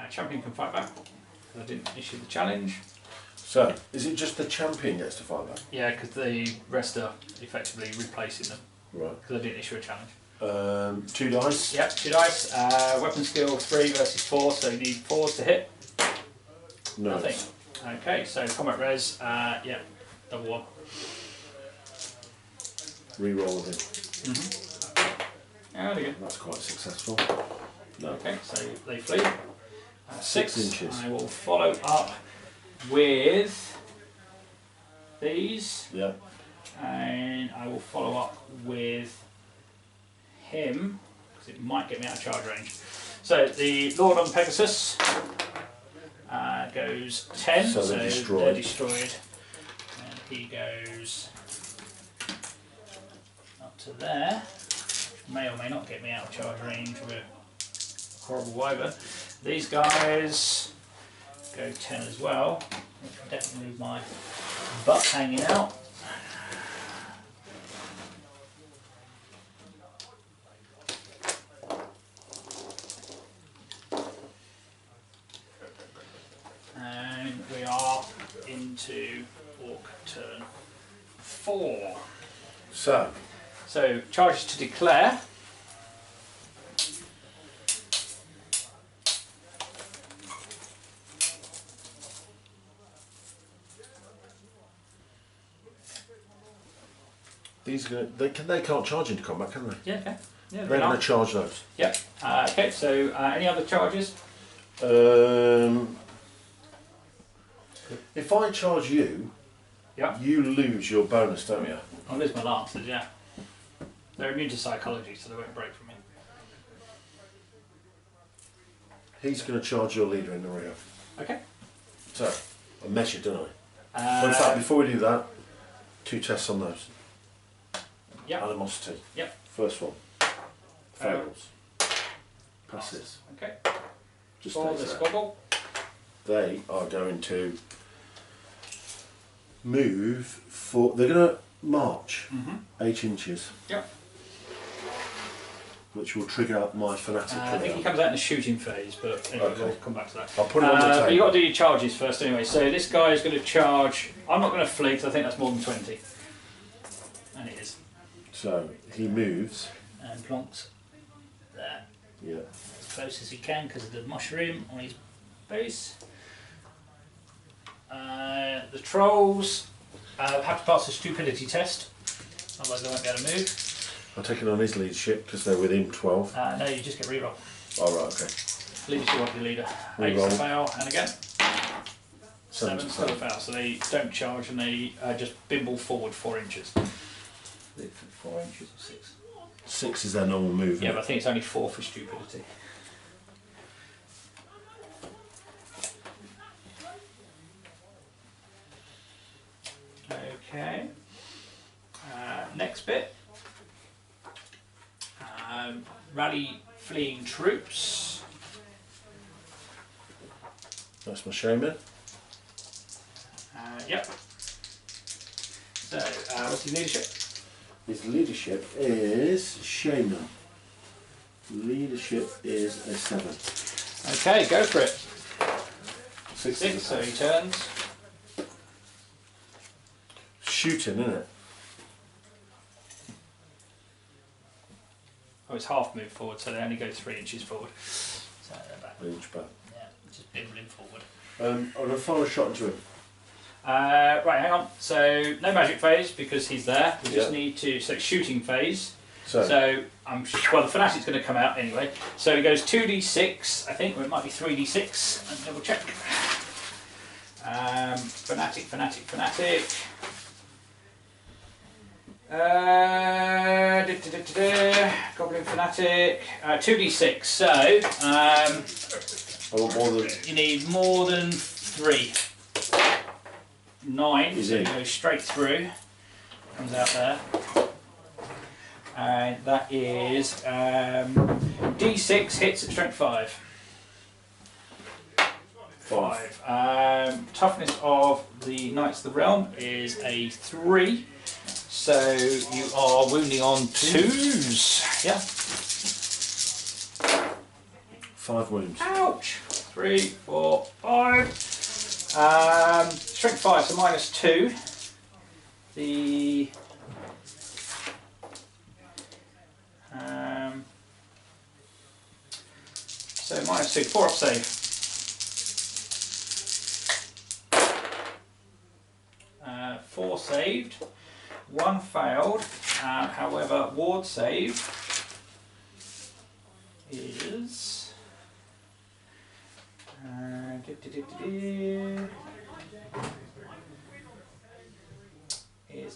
Champion can fight back, because I didn't issue the challenge. So, is it just the champion gets to fight back? Yeah, because the rest are effectively replacing them, Right. because I didn't issue a challenge. 2 dice. Yep, 2 dice. Weapon skill 3 versus 4, so you need 4s to hit. No. Nothing. Okay, so combat res, yeah, double 1. Reroll with him. Yeah, there you go. That's quite successful. No. Okay, so they flee. 6 inches. I will follow up with these. Yeah. And I will follow up with him, because it might get me out of charge range. So the Lord on Pegasus goes 10, so they're destroyed. destroyed. And he goes up to there. May or may not get me out of charge range with a horrible wyvern. These guys go 10 as well. Definitely leave my butt hanging out. And we are into Orc turn 4. So Charges to declare. these are gonna, they can't charge into combat, can they? Yeah, okay. Yeah, They're going to charge those. Yep. Okay, so any other charges? If I charge you, Yeah. you lose your bonus, don't you? I'll lose my lances, yeah. They're immune to psychology, so they won't break from me. He's going to charge your leader in the rear. Okay. So, I measured, don't I? In fact, before we do that, 2 tests on those. Yep. Animosity. Yep. First one. Fails. Passes. Okay. Just For the stays there. squabble. They are going to move for. They're going to march 8 inches, Yep. which will trigger my fanatic. I think he comes out in the shooting phase, but anyway, Okay. we'll come back to that. I'll put it on the But table. you've got to do your charges first anyway. So this guy is going to charge. I'm not going to flee because I think that's more than 20. And it is. So he moves. And plonks there. Yeah. As close as he can because of the mushroom on his base. The trolls have to pass a stupidity test, otherwise they won't be able to move. I'm taking on his leadership because they're within 12. No, you just get reroll. Oh, right, okay. Leadership won't be leader. Reroll. 8's a fail, and again. 7's 7's still a fail, so they don't charge and they just bimble forward 4 inches. Is it 4 inches or 6? 6 is their normal move. Yeah, isn't but I it? think it's only 4 for stupidity. Okay. Next bit. Rally fleeing troops. That's my shaman. Yep. So, what's his leadership? His leadership is shaman. Leadership is a 7. Okay, go for it. 6 6, is a so he pass. turns. Shooting, isn't it? Oh, it's half move forward, so they only go 3 inches forward. So they're back. Inch back. Yeah, just bimbling forward. I'm going to fire a shot into him. Right, hang on. So no magic phase because he's there. We just Yeah. need to. So shooting phase. So, Well, the fanatic's going to come out anyway. So it goes 2d6, I think, or it might be 3d6. Let's double check. Fanatic. Goblin fanatic. 2d6. So I want more than. you need more than 3. 9. Is So it? it goes straight through. Comes out there. And that is d6 hits at strength 5. 5. Toughness of the Knights of the Realm is a 3. So you are wounding on 2s. Yeah. 5 wounds. Ouch. 3, 4, 5. Strength 5, so minus 2. The So -2, 4 up save. Four saved, 1 failed. However, ward save is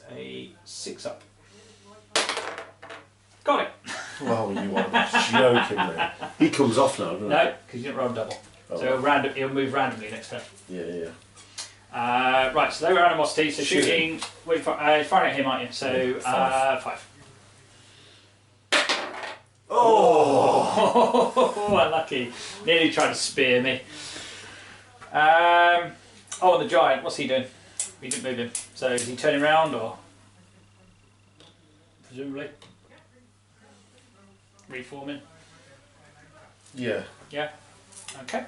a 6 up. Got it. Oh, you are joking me. He comes off now, doesn't he? No, because you didn't roll a double. Oh. So he'll move randomly next turn. Yeah. Right, so they were animosity. So shooting, firing at him, aren't you? So 5. Oh, unlucky. Nearly tried to spear me. And the giant, what's he doing? We didn't move him. So is he turning around or? Presumably. Reforming. Yeah. Yeah. Okay.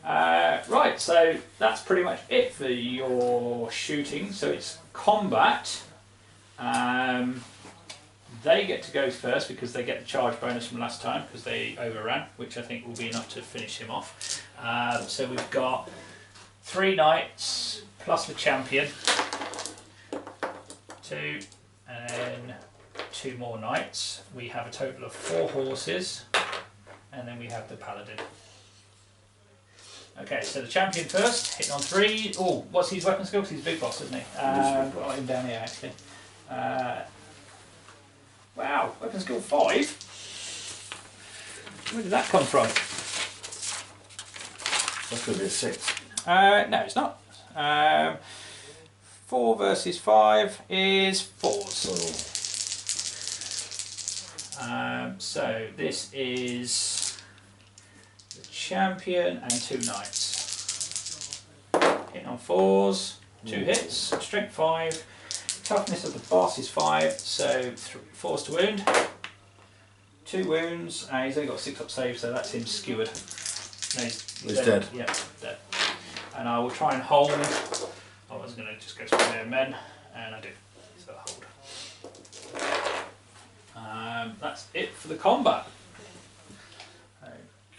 Right, so that's pretty much it for your shooting. So it's combat. They get to go first because they get the charge bonus from last time because they overran, which I think will be enough to finish him off. So we've got 3 knights plus the champion, 2, and then 2 more knights. We have a total of 4 horses, and then we have the paladin. Okay, so the champion first, hitting on 3. Oh, what's his weapon skill? 'Cause he's a big boss, isn't he? Got him down here actually. Wow, weapon skill 5. Where did that come from? That's going to be a 6. No, it's not. 4 versus 5 is 4s. So this is the champion and 2 knights. Hitting on 4s, 2 hits, strength 5. Toughness of the boss is 5, so 4s to wound. 2 wounds, and he's only got 6 up save, so that's him skewered. No, he's dead. Yeah, dead. And I will try and hold. I was going to just go to my own men, and I do. So I hold. That's it for the combat.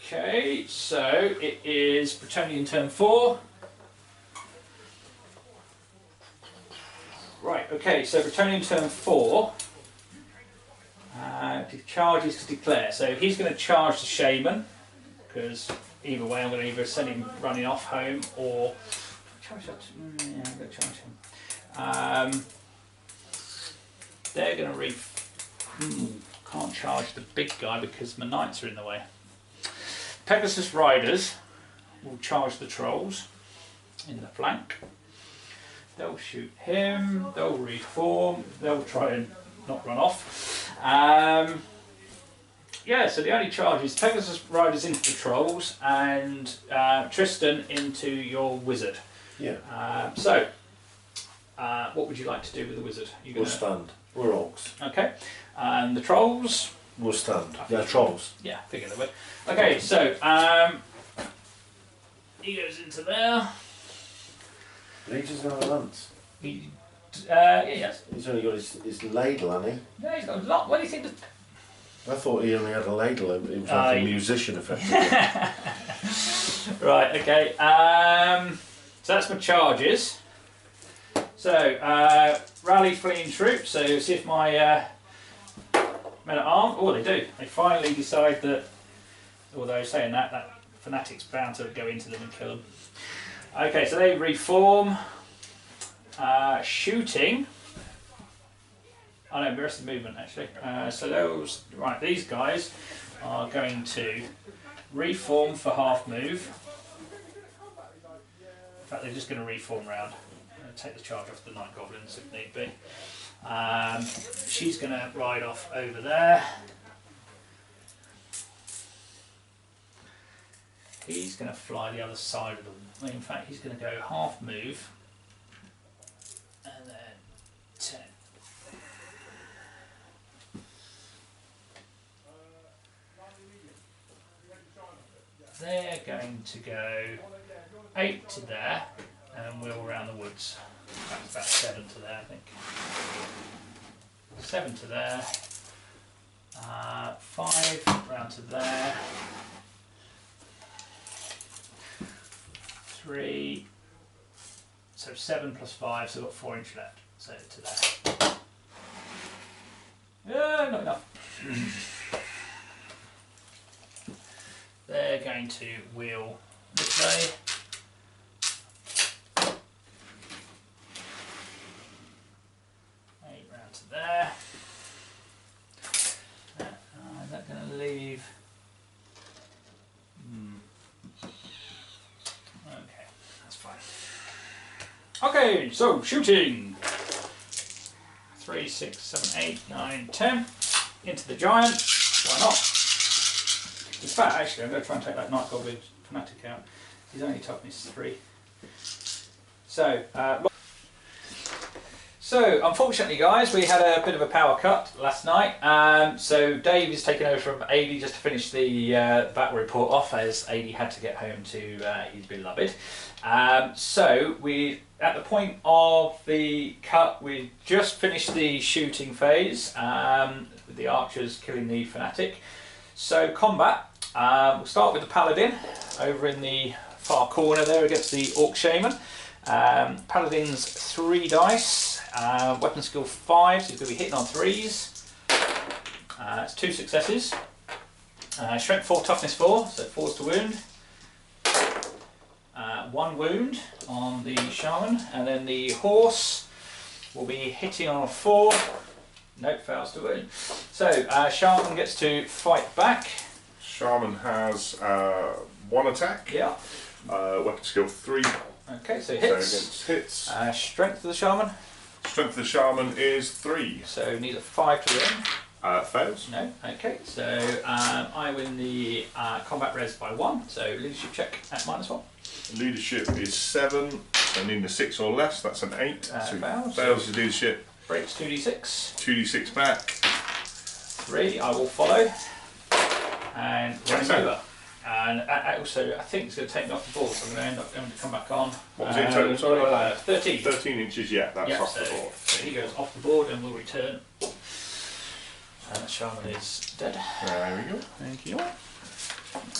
Okay, so it is Bretonnian turn 4. Right, okay, so Bretonnian turn 4. Charges to declare. So he's going to charge the shaman, because either way I'm going to either send him running off home or charge that. Yeah, I'm going to charge him. They're going to can't charge the big guy because my knights are in the way. Pegasus riders will charge the trolls in the flank. They'll shoot him, they'll reform, they'll try and not run off. Yeah, so the only charge is Pegasus riders into the trolls and Tristan into your wizard. Yeah. What would you like to do with the wizard? We'll stand. We're orcs. Okay. And the trolls? We'll stand. They're trolls. Yeah, figure they would. Okay, so he goes into there. He doesn't have a lance. Yes. He's only got his ladle, hasn't he? No, he's got a lot. What do you think? I thought he only had a ladle. He was like a musician, effectively. Right, okay. So that's my charges. So, rally fleeing troops. So, see if my men at arms. Oh, they do. They finally decide that, although saying that fanatic's bound to go into them and kill them. Okay, so they reform. Shooting. Oh no, the rest of the movement actually. So these guys are going to reform for half move. In fact, they're just going to reform round. Take the charge off the Night Goblins if need be. She's going to ride off over there. He's going to fly the other side of them. In fact, he's going to go half move and then 10. They're going to go 8 to there and wheel around the woods. That's about 7 to there, I think. 7 to there. 5 round to there. 3. So 7 plus 5, so we've got 4 inch left. So to there. Yeah, not enough. They're going to wheel this way. Round to there. Is that going to leave? Okay, that's fine. Okay, so shooting. 3, 6, 7, 8, 9, 10. Into the giant. Why not? In fact, actually, I'm going to try and take that Night Goblin Fanatic out. He's only toughness 3. So, unfortunately, guys, we had a bit of a power cut last night. So Dave is taking over from AD just to finish the battle report off, as AD had to get home to his beloved. So we, at the point of the cut, we just finished the shooting phase with the archers killing the fanatic. So combat, we'll start with the paladin over in the far corner there against the orc shaman. Paladin's 3 dice. Weapon skill 5, so he's going to be hitting on 3s. It's 2 successes. Strength 4, toughness 4, so 4's to wound. 1 wound on the shaman, and then the horse will be hitting on a 4. Nope, fails to wound. So shaman gets to fight back. Shaman has 1 attack. Yeah. Weapon skill 3. Okay, so hits. So against hits. Strength of the shaman. Strength of the shaman is 3. So needs a 5 to win. Fails. No. Okay, so I win the combat res by 1. So leadership check at -1. Leadership is 7. So needing a 6 or less. That's an 8. So fails his leadership. Breaks 2d6. 2d6 back. 3. I will follow. And run him over. And also, I think it's going to take me off the board, so I'm going to end up having to come back on. What was it in total? Sorry? 13. 13 inches, yeah, that's off the board. So he goes off the board and will return. And the shaman is dead. There we go. Thank you.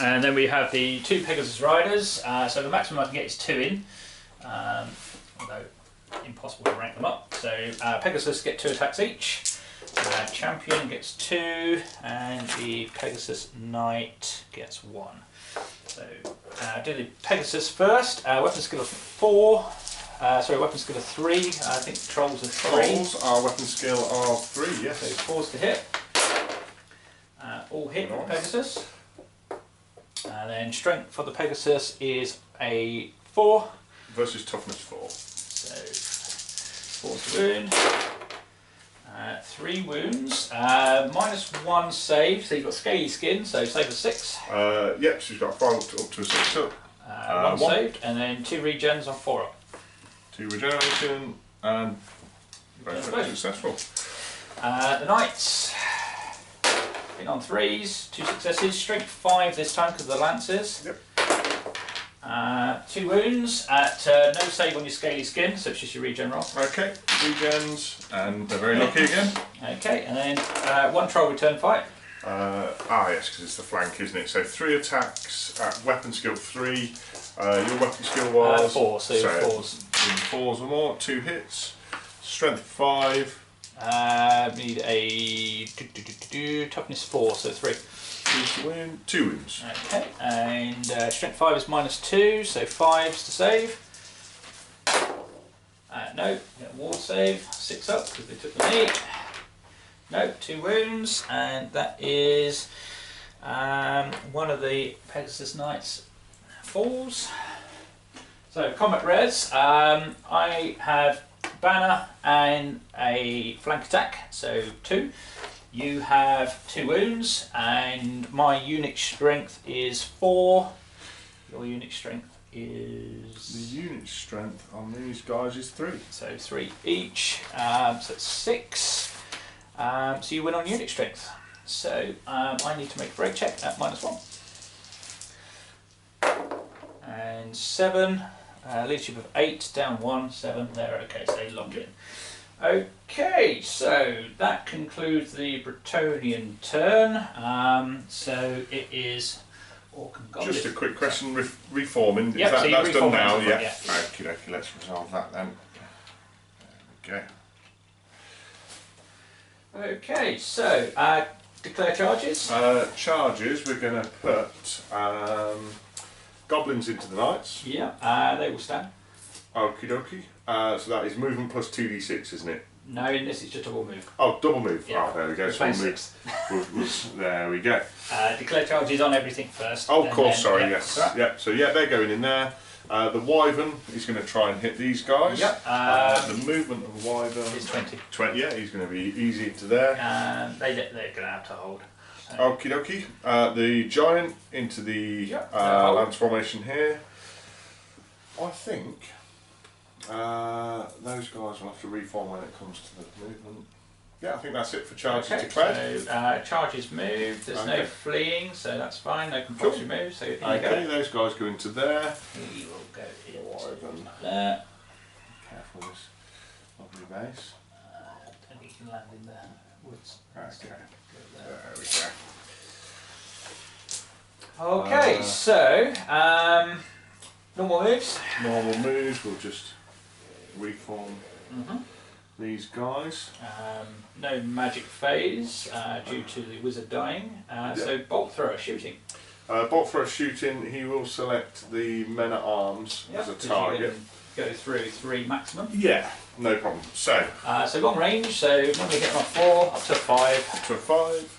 And then we have the 2 Pegasus riders. So the maximum I can get is 2 in, although impossible to rank them up. So Pegasus get 2 attacks each. Champion gets 2, and the Pegasus Knight gets 1. So do the Pegasus first. Weapon skill of 4. Weapon skill of 3. I think trolls are 3. Trolls, our weapon skill are 3, yes. So 4's to hit. All hit with Pegasus. And then strength for the Pegasus is a 4. Versus toughness 4. So 4's to wound. 3 wounds, -1 save, so you've got scaly skin, so save of 6. Yep, she's got 5 up to a 6 up. 1 saved, and then 2 regens on 4 up. 2 regeneration, and very successful. The knights, in on 3s, 2 successes, strength 5 this time because of the lances. Yep. 2 wounds at no save on your scaly skin, so it's just your regen roll. Okay, regens, and they're very lucky again. Okay, and then 1 troll return fight. Yes, because it's the flank, isn't it? So 3 attacks at weapon skill 3. Your weapon skill was 4, so 4s. 4s or more, 2 hits. Strength 5. Need a toughness 4, so 3. 2 wounds. Okay, and strength 5 is -2, so 5's to save. No, get a ward save, 6 up because they took the knee. No, 2 wounds, and that is one of the Pegasus Knights falls. So combat res, I have banner and a flank attack, so 2. You have 2 wounds, and my unit strength is 4. Your unit strength is... The unit strength on these guys is 3. So 3 each, so it's 6. So you win on unit strength. So I need to make a break check at -1. And 7, leadership of 8, down 1, 7, there, okay, so lock in. Okay, so that concludes the Bretonnian turn. So it is Orc and Goblins. Just a quick question, reforming, Yep, is so you that's done reform now? it, Yeah. yeah. Okie dokie, let's resolve that then. There we go. Okay, so declare charges. Charges, we're going to put Goblins into the Knights. Yeah, they will stand. Okie dokie. So that is movement plus 2d6, isn't it? No, in this it's just a double move. Oh, double move. Yeah. Oh, there we go. We're So playing we'll move. 6. There we go. Declare charges on everything first. Oh, of course, sorry, yeah, yes. that's right. Yep, so yeah, they're going in there. The Wyvern is going to try and hit these guys. Yep. The movement of the Wyvern It's 20. 20, yeah, he's going to be easy into there. They're going to have to hold. So. Okie dokie. The Giant into the Yep, Lance formation here. I think those guys will have to reform when it comes to the movement. Yeah, I think that's it for charges declared. So charges moved, there's no fleeing, so that's fine, no compulsory moves, so here you go. Those guys go into there. He will go Wyvern. there. Careful with this lovely base. And he can land in the woods. Okay. Go there. There we go. Okay, so normal moves. Normal moves, we'll just reform these guys. No magic phase due to the wizard dying. So bolt thrower shooting. Bolt thrower shooting, he will select the men at arms as a 'cause target. you can go through 3 maximum. Yeah, no problem. So, So long range, so normally hit on 4 up to 5. up to a 5.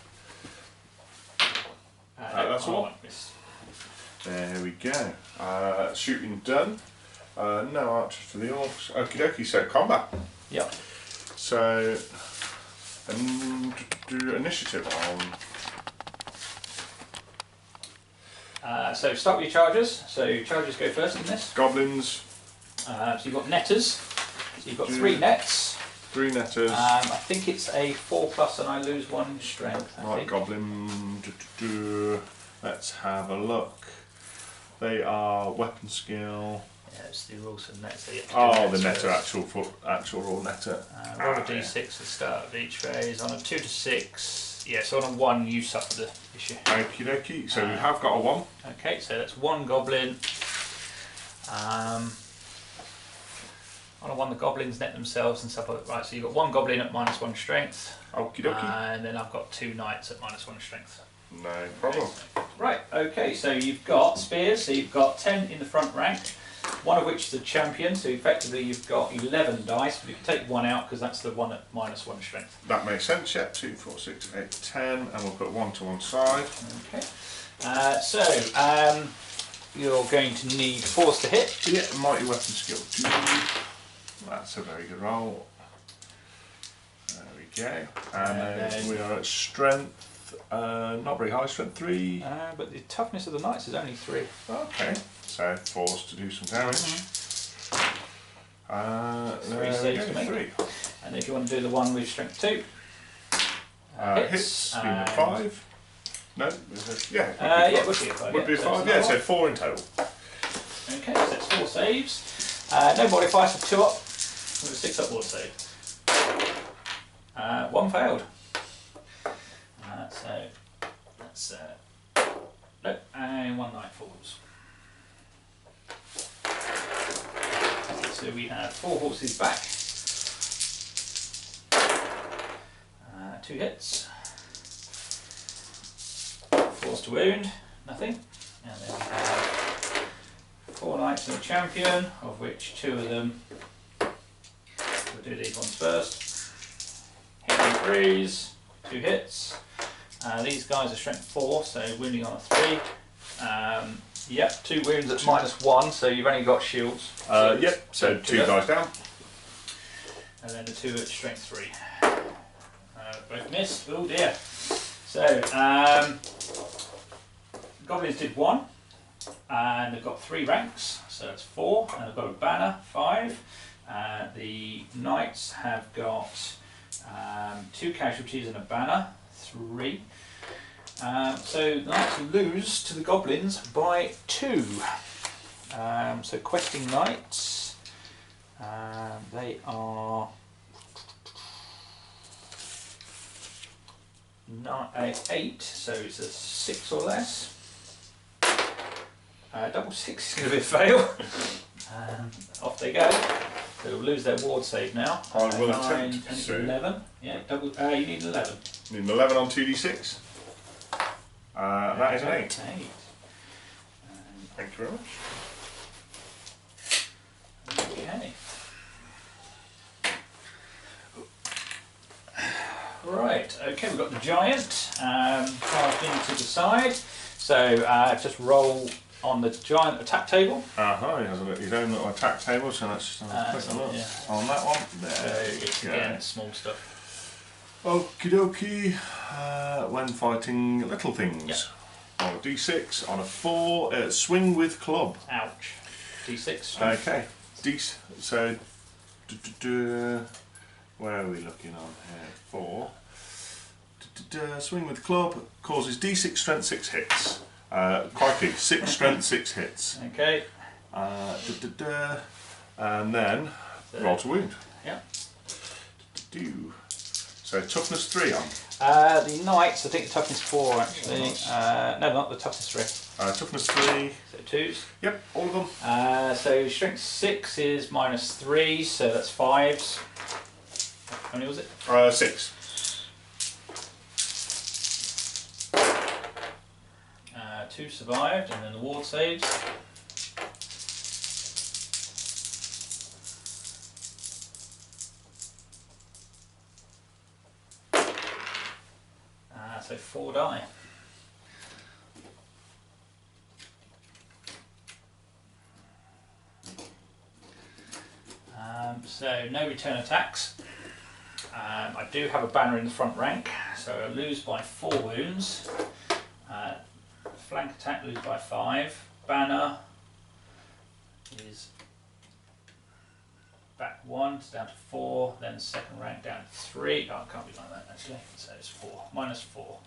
That's I all. won't miss. There we go. Shooting done. No archers for the orcs. Okie dokie, so combat. Yep. So, initiative on So start with your chargers. So your chargers go first in this. Goblins. So you've got netters. So you've got 3 nets. 3 netters. I think it's a 4+ and I lose 1 strength. I Right, think. Goblin. Let's have a look. They are weapon skill. Yeah, it's the rules of nets. So you have to do Oh, the nets netter, first. actual raw netter. Roll a d6 at the start of each phase. On a 2 to 6. Yeah, so on a 1 you suffer the issue. Okie dokie. So we have got a 1. Okay, so that's 1 goblin. On a 1 the goblins net themselves and stuff like that. Right, so you've got 1 goblin at -1 strength. Okie dokie. And then I've got 2 knights at -1 strength. No problem. Right, okay, so you've got spears, so you've got 10 in the front rank, one of which is a champion, so effectively you've got 11 dice, but you can take 1 out because that's the one at -1 strength. That makes sense, yeah. 2, 4, 6, 8, 10, and we'll put 1 to one side. Okay, you're going to need 4s to hit. Yeah, mighty weapon skill 2. That's a very good roll. There we go. And then we are at strength. Not very high, strength 3. But the toughness of the knights is only 3. Okay, so 4s to do some damage. 3 saves to make. 3. And if you want to do the one with strength 2, hits, being a 5. No, yeah, yeah, would be a 5. would be a 5, yeah, so 4 in total. Okay, so that's 4 saves. No modifiers for 2 up, with a 6 up ward save. 1 failed. So that's no, and 1 knight falls. So we have 4 horses back. 2 hits. 4s to wound, nothing. And then we have 4 knights and a champion, of which 2 of them. We'll do these ones first. Hitting 3s, 2 hits. These guys are strength 4, so wounding on a 3. Yep, 2 wounds at -1, so you've only got shields. Yep, so 2 guys down. And then the 2 at strength 3. Both missed, oh dear. So, Goblins did 1, and they've got 3 ranks, so that's 4, and they've got a banner, 5. The Knights have got 2 casualties and a banner, 3. So the Knights lose to the Goblins by 2. So questing Knights, they are 8, so it's a 6 or less. Double 6 is going to be a fail. Off they go. So we'll lose their ward save now. I will 9, attempt 10, to. 11. Yeah, double. You need 11. Need an 11 on 2d6. That is an 8. 8. Thank you very much. Okay. Right, okay, we've got the giant carved into the side. So just roll on the giant attack table. He has his own little attack table, so let's just have a quick look on that one. There. So it's again small stuff. Okie dokie. When fighting little things. Yep. On a d6, on a 4, swing with club. Ouch. D6. Okay. So, where are we looking on here? 4. Swing with club causes d6 strength 6 hits. Crikey, 6 strength 6 hits. Okay. And then roll to wound. Yeah. So toughness 3 on. The knights, I think the toughness 4 actually. No, not the toughness 3. Toughness 3. So 2s. Yep, all of them. So strength 6 is -3, so that's 5s. How many was it? 6. 2 survived, and then the ward saves. So 4 die. So no return attacks. I do have a banner in the front rank, so I lose by 4 wounds. Flank attack, lose by 5. Banner is back 1, it's down to 4, then second rank down to 3. Oh, it can't be like that actually, so it's 4, -4.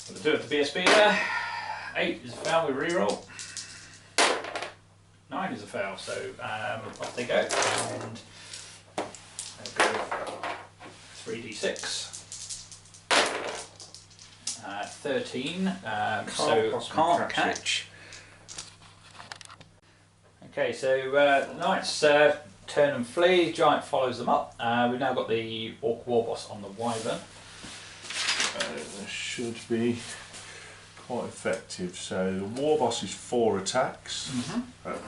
We'll do it with the BSB there. 8 is a fail, we reroll. 9 is a fail, so off they go, and they'll go 3d6. 13, so can't catch. Okay, so the knights turn and flee, giant follows them up. We've now got the Orc Warboss on the wyvern. This should be quite effective. So the Warboss is 4 attacks,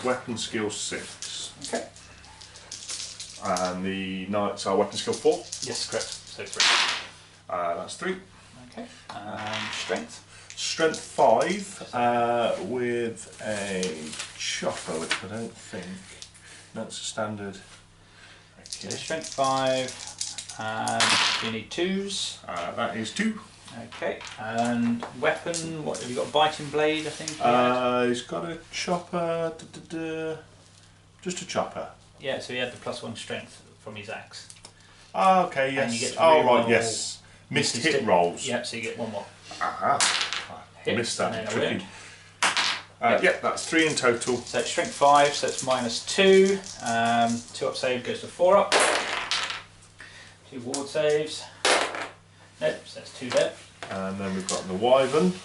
weapon skill 6. Okay. And the knights are weapon skill 4? Yes, correct, so 3. That's 3. Okay, strength? Strength 5 with a chopper, which I don't think, that's a standard. Okay. So strength 5, and you need 2s. That is 2. Okay, and weapon, what have you got? Biting blade, I think? He's got a chopper, just a chopper. Yeah, so he had the +1 strength from his axe. Okay, yes. And you get to right, yes. Missed hit rolls. Yep, so you get 1 more. Hit, missed that. And then Tricky. Yep, that's 3 in total. So it's strength 5, so it's -2. 2 up save goes to 4 up. 2 ward saves. Nope, so that's 2 dead. And then we've got the wyvern.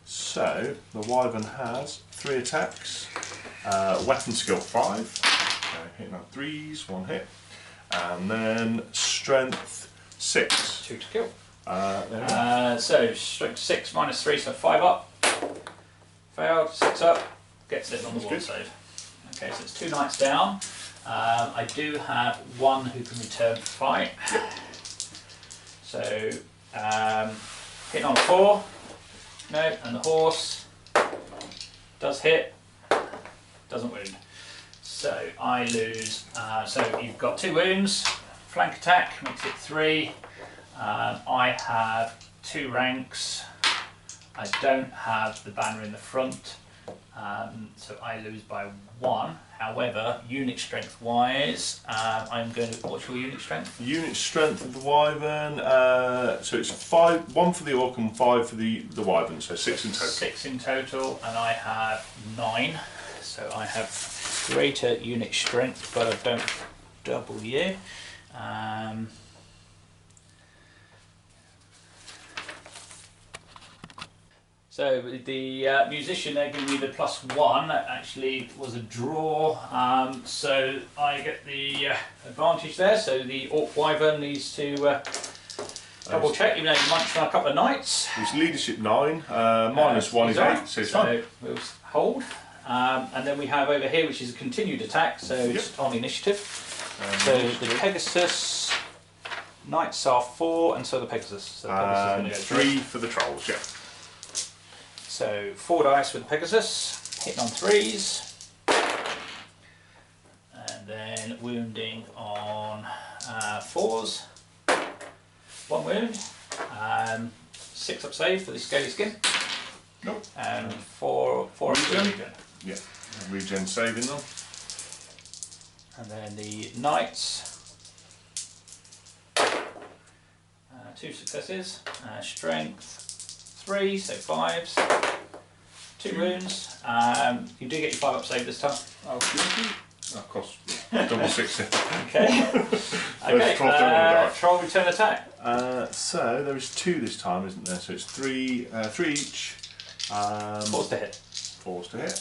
So the wyvern has 3 attacks. Weapon skill 5. Hitting on 3s, 1 hit. And then strength 6. 2 to kill. So strength 6 -3, so 5 up. Failed, 6 up. Gets it on the ward good. save. Okay, so it's 2 knights down. I do have 1 who can return to fight. So hitting on 4. No, and the horse does hit. Doesn't wound. So I lose. So you've got 2 wounds. Flank attack makes it 3. I have 2 ranks. I don't have the banner in the front, so I lose by 1. However, unit strength wise, I'm going to. What's your unit strength? unit strength of the wyvern. So it's 5, 1 for the orc and 5 for the wyvern. So 6 in total. 6 in total, and I have 9. So I have greater unit strength, but I don't double you. So the musician there giving me the +1, that actually was a draw, so I get the advantage there. So the Orc Wyvern needs to double check, even though he munched on a couple of knights. His leadership 9, -1 is 8, so it's fine. We'll hold. And then we have over here, which is a continued attack, so it's on initiative. So the Pegasus knights are 4, and so the Pegasus. So the Pegasus is going to go 3 for the trolls, yeah. So 4 dice with the Pegasus, hitting on 3s, and then wounding on 4s. 1 wound, 6 up save for the scaly skin. Nope. And 4 regen. regen. Yeah, regen saving them. And then the knights, 2 successes, strength 3, so 5s, 2 wounds. You do get your 5 up save this time. Oh, of course, double 6. Okay. Okay. Troll return attack. So there is 2 this time, isn't there? So it's 3 each. 4s to hit. 4s to hit.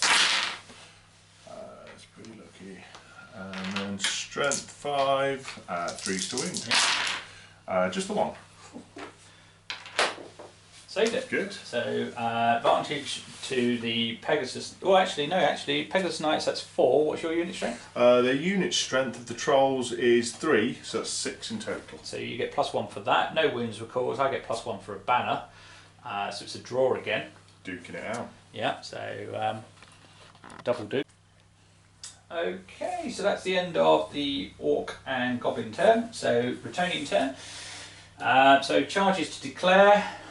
That's pretty lucky. And then strength 5, 3s to win. Yeah. Just the 1. Saved it. Good. So advantage to the Pegasus. Oh, actually, no. Actually, Pegasus Knights. That's 4. What's your unit strength? The unit strength of the trolls is 3, so that's 6 in total. So you get +1 for that. No wounds, of course. I get +1 for a banner. So it's a draw again. Duking it out. Yeah. So double do. Okay. So that's the end of the Orc and Goblin turn. So Bretonnian turn. So charges to declare.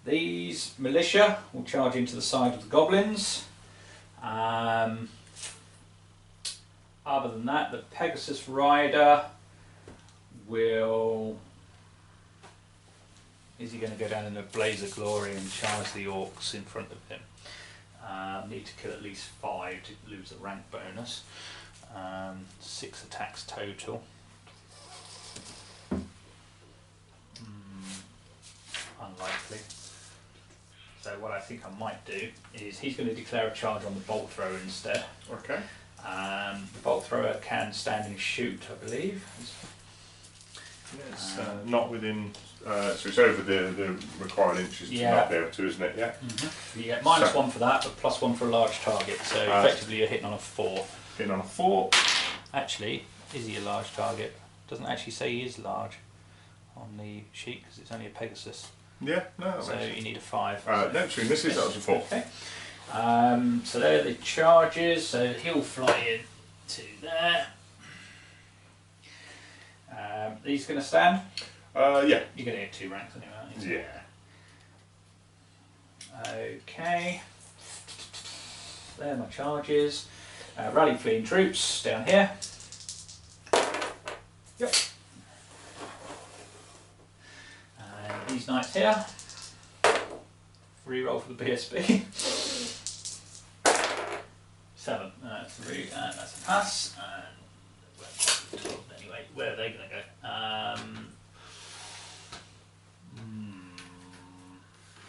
These militia will charge into the side of the goblins. Other than that, the Pegasus rider will... Is he going to go down in a blaze of glory and charge the orcs in front of him? Need to kill at least 5 to lose the rank bonus. 6 attacks total. Unlikely. So what I think I might do is he's going to declare a charge on the bolt thrower instead. Okay. The bolt thrower can stand and shoot, I believe. It's not within, so it's over the required inches to not be able to, isn't it? Yeah. You get -1 for that, but +1 for a large target. So effectively you're hitting on a 4. Hitting on a 4. Actually, is he a large target? Doesn't actually say he is large on the sheet because it's only a Pegasus. Yeah, no. So you need a 5. No, so this is that was a 4. Okay. So there are the charges. So he'll fly in to there. These going to stand? Yeah. You're going to get 2 ranks anyway, aren't you? Yeah. Okay. There are my charges. Rally fleeing troops down here. Yep. And these knights here. Reroll for the BSB. 7. That's 3, and that's a pass. And anyway, where are they going to go?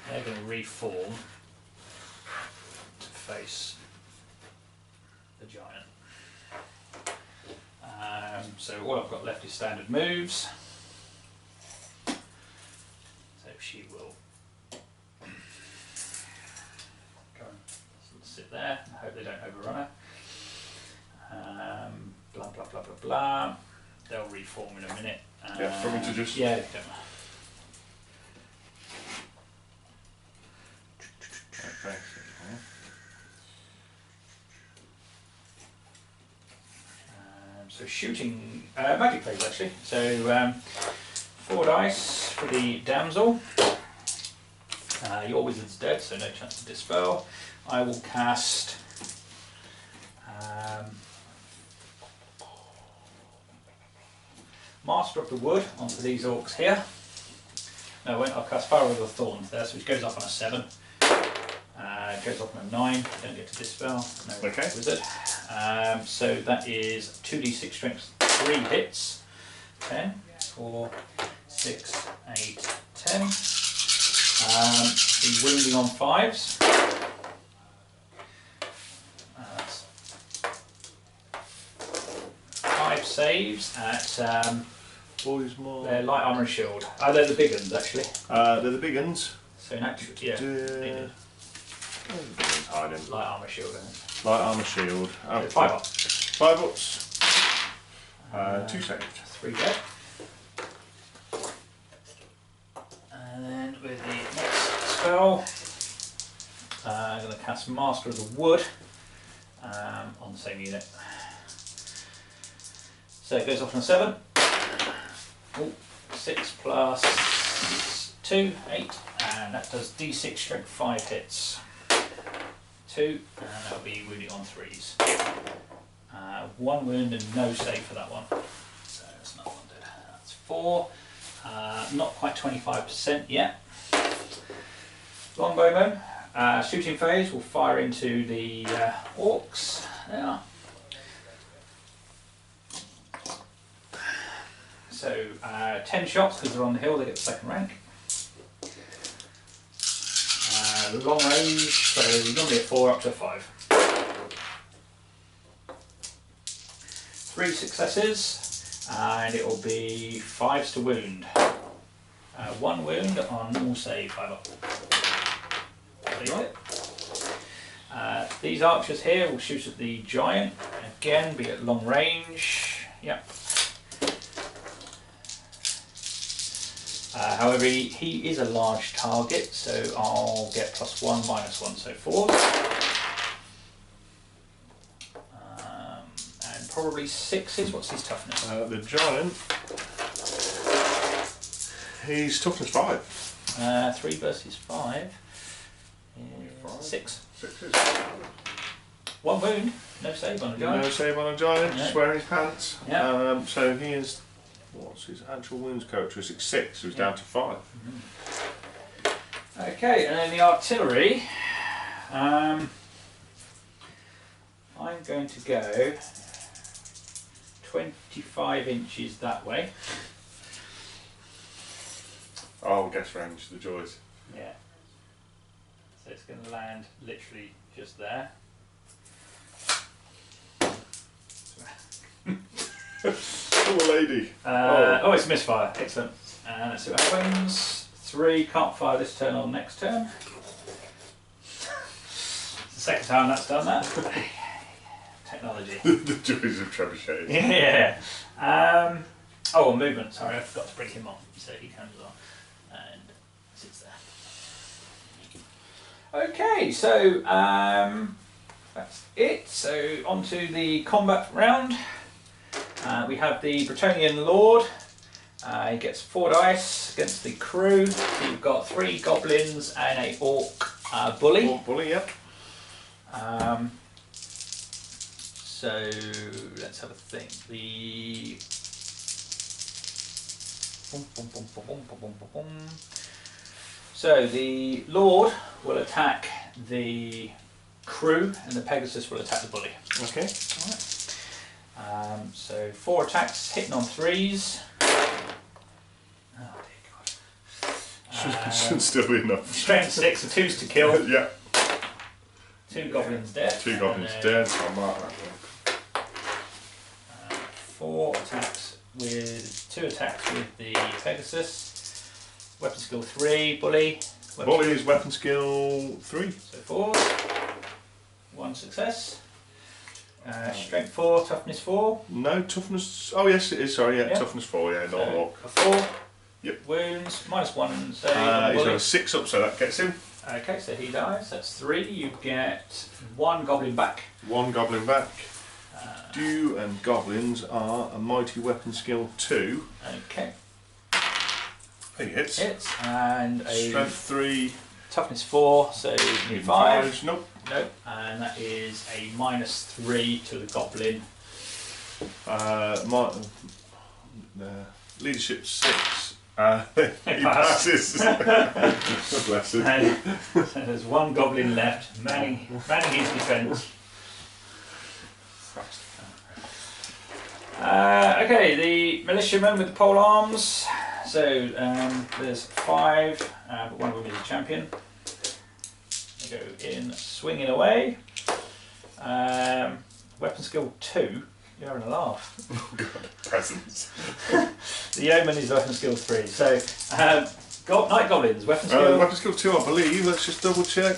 They're going to reform to face the giant. So all I've got left is standard moves. So she will go and sit there. I hope they don't overrun her. Blah blah blah blah blah. They'll reform in a minute. Yeah, for me to just... Yeah, don't. Okay. So shooting, magic phase actually. So 4 dice for the damsel. Your wizard's dead, so no chance to dispel. I will cast Master of the Wood onto these orcs here. No, I won't. I'll cast Fire of the Thorns there, so which goes up on a 7. Goes up on a 9. Don't get to dispel. No wizard. So that is 2d6 strength, 3 hits. 10, 4, 6, 8, 10. The wounding on 5s. That's 5 saves at Boys more. their light armour and shield. Oh, they're the big ones actually. They're the big uns. So naturally, yeah. Needed. Hiding. Light armour shield, I think. Light armour shield. Oh, 5 up. 5 ups. 2 saved. 3 dead. And then with the next spell, I'm going to cast Master of the Wood on the same unit. So it goes off on a 7. Ooh, 6 plus 2, 8, and that does D6 strength 5 hits. 2, and that'll be wounding on 3s. 1 wound and no save for that one. So it's not wounded. That's 4. Not quite 25% yet. Longbowman. Shooting phase will fire into the orcs. There. So 10 shots because they're on the hill, they get the second rank. Long range, so normally a 4 up to a 5. 3 successes, and it will be 5s to wound. 1 wound on all save, 5 up. These archers here will shoot at the giant, again be at long range. Yep. However, he is a large target, so I'll get +1, -1, so 4. And probably 6s. What's his toughness? The giant, he's toughness 5. 3 versus 5 is 6. 6s. 1 wound, no save on a giant. No save on a giant, Yeah. just wearing his pants. Yeah. So he is, what's his actual wounds characteristic? 6, so he's down to 5. Okay, and then the artillery. I'm going to go 25 inches that way. Oh, guess range, the joys. Yeah. So it's going to land literally just there. Oh, lady. Oh, it's a misfire. Excellent. And let's see what happens. 3, can't fire this turn or next turn. It's the second time that's done that. Technology. The joys of trebuchets. Yeah. Oh, movement. Sorry, I forgot to bring him on. So he comes on and sits there. Okay, so that's it. So on to the combat round. We have the Bretonnian Lord. He gets 4 dice against the crew. So you've got 3 goblins and a orc bully. Orc bully, yep. So let's have a think. The so the Lord will attack the crew, and the Pegasus will attack the bully. Okay. Alright. So 4 attacks, hitting on 3s. Oh dear God. Shouldn't still be enough. Strength 6, so 2s to kill. Yeah. 2 goblins dead. 2 goblins dead, so I'll mark that one. 4 attacks with 2 attacks with the Pegasus. Weapon skill 3, bully. Bully is weapon skill 3. So 4. 1 success. Strength 4, toughness 4. No, toughness. Oh, yes, it is. Sorry, yeah, Yeah. toughness 4, yeah, not So a lot. a 4. Yep. Wounds, -1 save. He's on got bully. a 6 up, so that gets him. Okay, so he dies. That's 3. You get 1 goblin back. 1 goblin back. Dew and goblins are a mighty weapon skill 2. Okay. He hits. Hits. And a Strength 3. toughness 4, so you need 5. Nope. Nope. And that is a -3 to the goblin. Leadership 6. He passes. Bless him. So there's 1 goblin left, manning his defence. Okay, the militiaman with the pole arms. so there's 5, but one of them is a champion. They go in swinging away. Weapon skill 2. You're having a laugh. Oh god, presents. The yeoman is weapon skill 3. So, night goblins, weapon skill. Weapon skill 2, I believe. Let's just double check.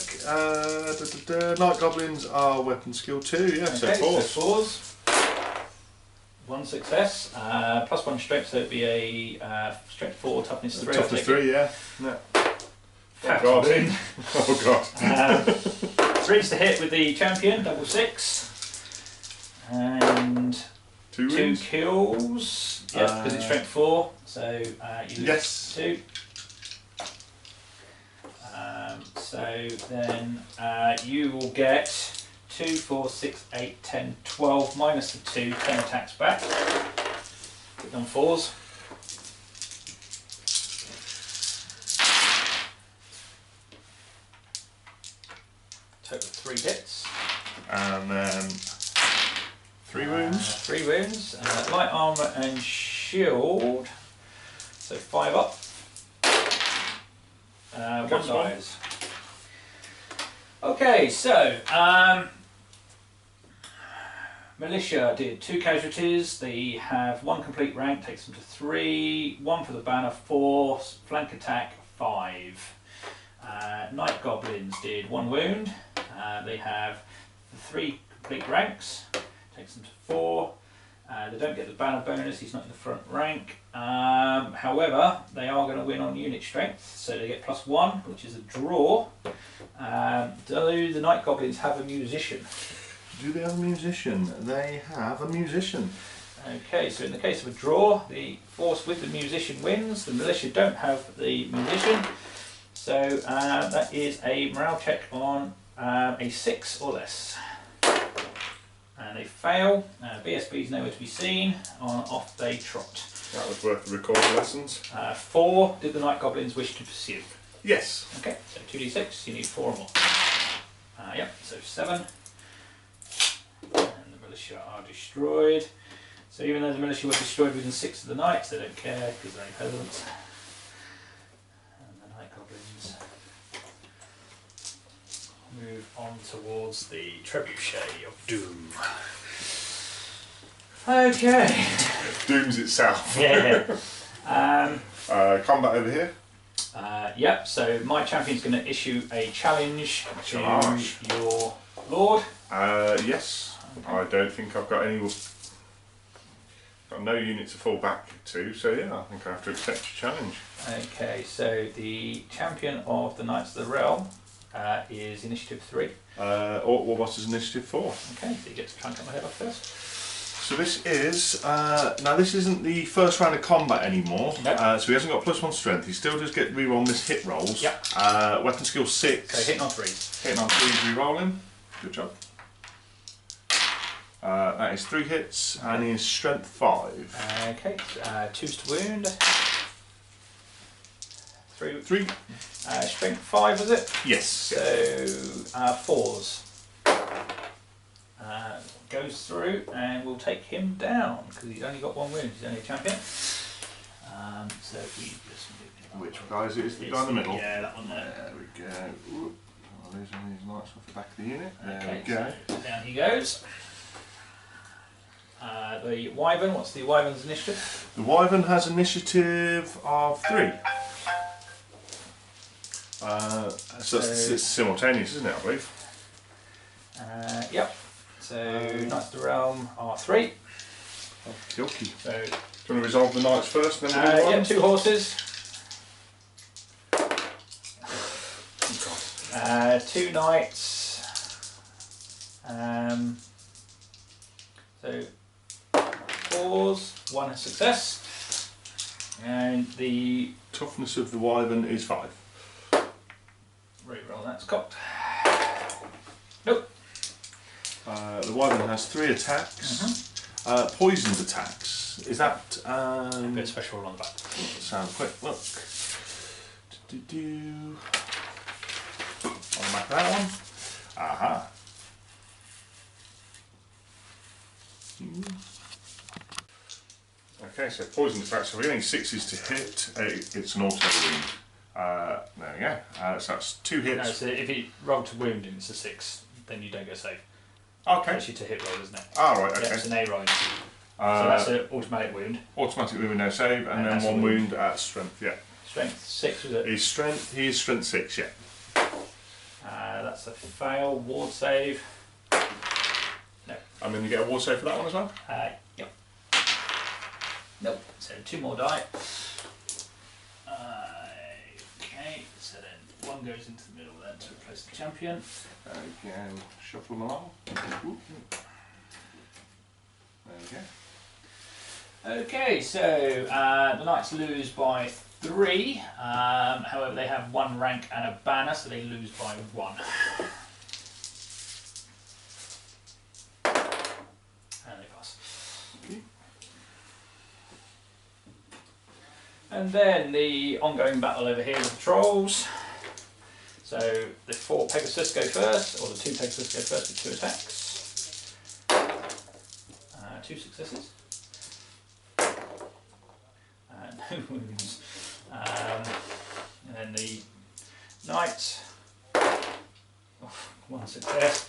Night goblins are weapon skill 2, yeah, so Okay, 4. so 4s. 1 success, +1 strength, so it'd be a strength 4, toughness 3. Toughness 3, yeah. Oh god. Oh god. 3's to hit with the champion, double 6. And 2 2 wounds. kills. Yep, because it's strength 4, so you lose Yes. 2. So then you will get 2, 4, 6, 8, 10, 12 minus the 2, 10 attacks back. Put on 4s. Total of 3 hits. And then 3 wounds. 3 wounds. Light armour and shield. So 5 up. 1 dies. Okay, so militia did 2 casualties. They have 1 complete rank, takes them to 3. 1 for the banner, 4. Flank attack, 5. Night goblins did 1 wound. They have 3 complete ranks, takes them to 4. They don't get the banner bonus, he's not in the front rank. However, they are going to win on unit strength, so they get +1, which is a draw. Do the night goblins have a musician? Do they have a musician? They have a musician. Okay, so in the case of a draw, the force with the musician wins. The militia don't have the musician, so that is a morale check on a 6 or less. And they fail. BSB is nowhere to be seen. Off they trot. That was worth the recording lessons. 4. Did the night goblins wish to pursue? Yes. Okay, so 2d6. You need 4 or more. Yep, so 7. And the militia are destroyed. So even though the militia were destroyed within 6 of the knights, they don't care because they're only peasants. And the night goblins move on towards the trebuchet of doom. Okay. Dooms itself. Yeah. Combat over here. Yep, so my champion's going to issue a challenge Charge. to your lord. Yes. I don't think I've got any. Got no unit to fall back to, so yeah, I think I have to accept your challenge. Okay, so the champion of the Knights of the Realm is initiative 3. What is initiative 4? Okay, so you get to try and cut my head off first. So this is, now this isn't the first round of combat anymore, Nope. so he hasn't got +1 strength, he still does get reroll miss hit rolls. Yep. Weapon skill 6. So hitting on 3s. Hitting on 3s, rerolling. Good job. That is 3 hits, and he is strength 5. Okay, 2s to wound. 3. Strength 5 was it? Yes. So 4s. Goes through and we'll take him down because he's only got 1 wound, he's only a champion. So if we just move him. Which guy is it? Is the guy in the middle? Yeah, that one there. There we go. Ooh. I'll lose one of these knights off the back of the unit. There Okay, we go. so down he goes. The Wyvern, what's the Wyvern's initiative? The Wyvern has initiative of 3. So it's simultaneous, isn't it, I believe? Yep. So Knights of the Realm are 3. Okie dokie. So Do you want to resolve the knights first, and then we'll do the yeah, Wyvern? 2 horses. 2 knights. So 4s, 1 success. And the Toughness of the Wyvern is 5. reroll that's cocked. Nope. The Wyvern has 3 attacks. Poisoned attacks. Is that... A bit of special roll on the back. Let's have a quick look. On the back of that one. Aha. Okay, so poison attack. So we're getting 6s to hit. It's an auto wound. There we go. So that's 2 hits. No, so if you roll to wound and it's a 6, then you don't get a save. Okay. It's actually to hit roll, isn't it? Ah, right, okay. Yeah, it's an A roll. So that's an automatic wound. Automatic wound, no save, and then 1 wound at strength, yeah. Strength 6 was it? He is strength 6, yeah. That's a fail. Ward save. No. And then you get a ward save for that one as well? Yep. Nope. So 2 more die. Okay, so then 1 goes into the middle then to replace the champion. Again, shuffle them along. Ooh. There we go. Okay, so the knights lose by 3. However, they have 1 rank and a banner, so they lose by 1. And they pass. Okay. And then the ongoing battle over here with the trolls. So the 4 Pegasus go first, or the 2 Pegasus go first with 2 attacks. 2 successes. No wounds. And then the knight. 1 success.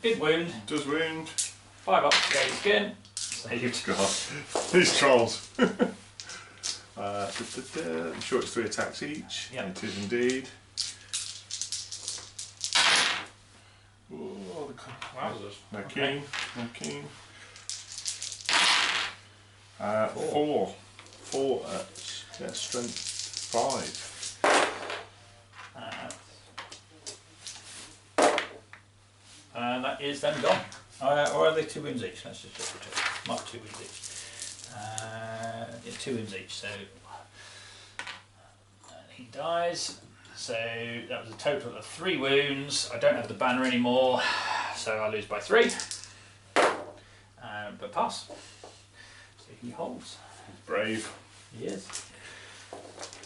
Did wound. Does wound. 5 up to gain skin. Saved. God, these trolls. I'm sure it's 3 attacks each. Yep. It is indeed. Oh, Wowzers. no Okay. keen, no keen. 4. 4 at strength 5. And that is then gone. Or are they 2 wounds each? Let's just double check. Might be 2 wounds each. Yeah, 2 wounds each. So he dies. So that was a total of 3 wounds. I don't have the banner anymore, so I lose by 3. But pass. So he holds. Brave. He is.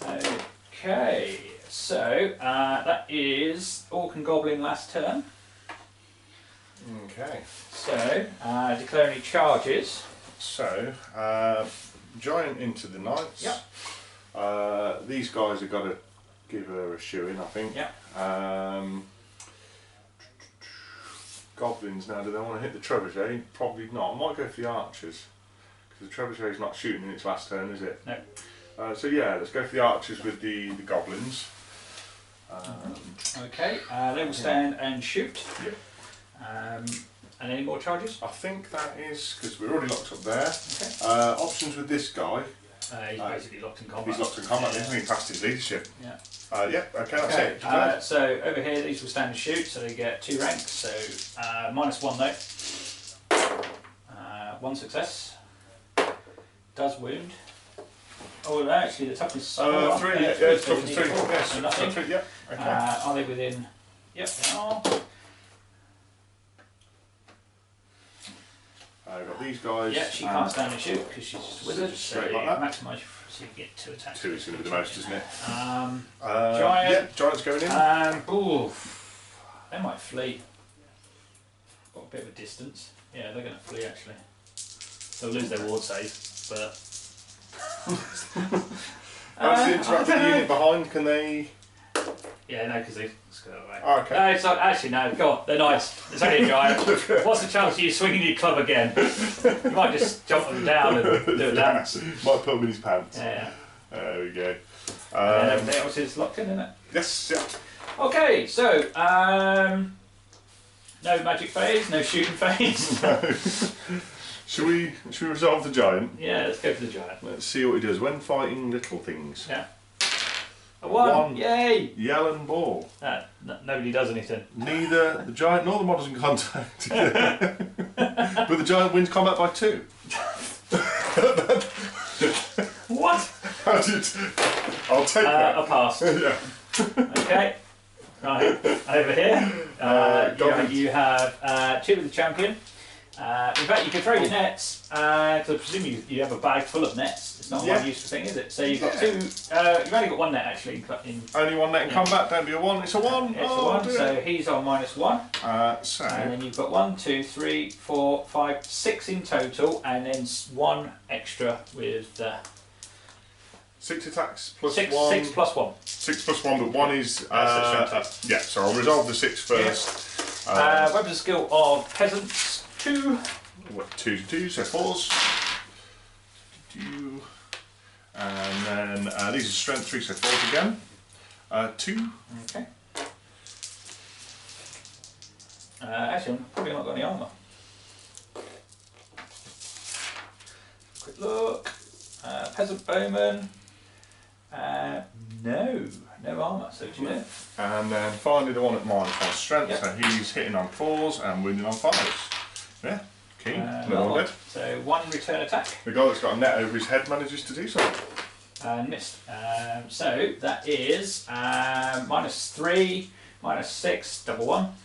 Okay, so that is Orc and Goblin last turn. Okay. So declare any charges. So, giant into the knights. Yep. These guys have got to give her a shoe in, I think. Yep. Goblins now, do they want to hit the trebuchet? Probably not. I might go for the archers, because the trebuchet's not shooting in its last turn, is it? No. So yeah, let's go for the archers with the goblins. Okay, they will stand and shoot. Yep. And any more charges? I think that is, because we're already locked up there. Okay. Options with this guy. He's basically locked in combat. He's locked in combat, isn't he? He passed his leadership. Yeah. Yeah, okay, that's it. So over here, these will stand and shoot, so they get 2 ranks. So -1 though. 1 success. Does wound. Oh, actually, the toughness is 3, yeah, it's toughness 3. Yes, so nothing. 3, yeah. Okay. Are they within? Yep, they are. I've got these guys. Yeah, she can't stand and shoot because she's just withered. So straight like that. maximise, so you get 2 attacks. 2 is going to be the most, isn't it? Giant. Yeah, giant's going in. Ooh, they might flee. Got a bit of a distance. Yeah, they're going to flee actually. They'll lose their ward save, but. How's the interactive unit behind? Can they? Yeah, no, because they just go away. Oh, okay. No, it's not, actually no. Go on, they're nice. It's only a giant. What's the chance of you swinging your club again? You might just jump them down and do a dance. Might put him in his pants. Yeah. There we go. And everything else is locked in, isn't it? Yes, yeah. Okay, so no magic phase, no shooting phase. Should we resolve the giant? Yeah, let's go for the giant. Let's see what he does when fighting little things. Yeah. A 1. Yay! Yell and ball. Nobody does anything. Neither the giant nor the models in contact. But the giant wins combat by 2. What? I'll take that. A pass. Yeah. Okay. Right. Over here, you have 2 with the champion. In fact, you can throw your nets, because I presume you have a bag full of nets. It's not one useful thing, is it? So you've got two, you've only got one net actually. Only one net in combat, don't be a one, it's a one. It's a one, so he's on -1. So. And then you've got 1, 2, 3, 4, 5, 6 in total, and then 1 extra with 6 attacks plus 6, 1. 6 plus 1. 6 plus 1, but 1 is. Yeah, so I'll resolve the 6 first. Weapons of skill of peasants, 2. 2 to 2, so 4s. And then these are strength 3, so 4s again. 2. Okay. Actually, I've probably not got any armour. Quick look. Peasant bowman. No armour, so 2 there. And then finally the one at -1 strength, so he's hitting on 4s and wounding on 5s. Yeah, keen. Another one dead. So 1 return attack. The guy that's got a net over his head manages to do something. Missed. So that is -3, -6, double 1.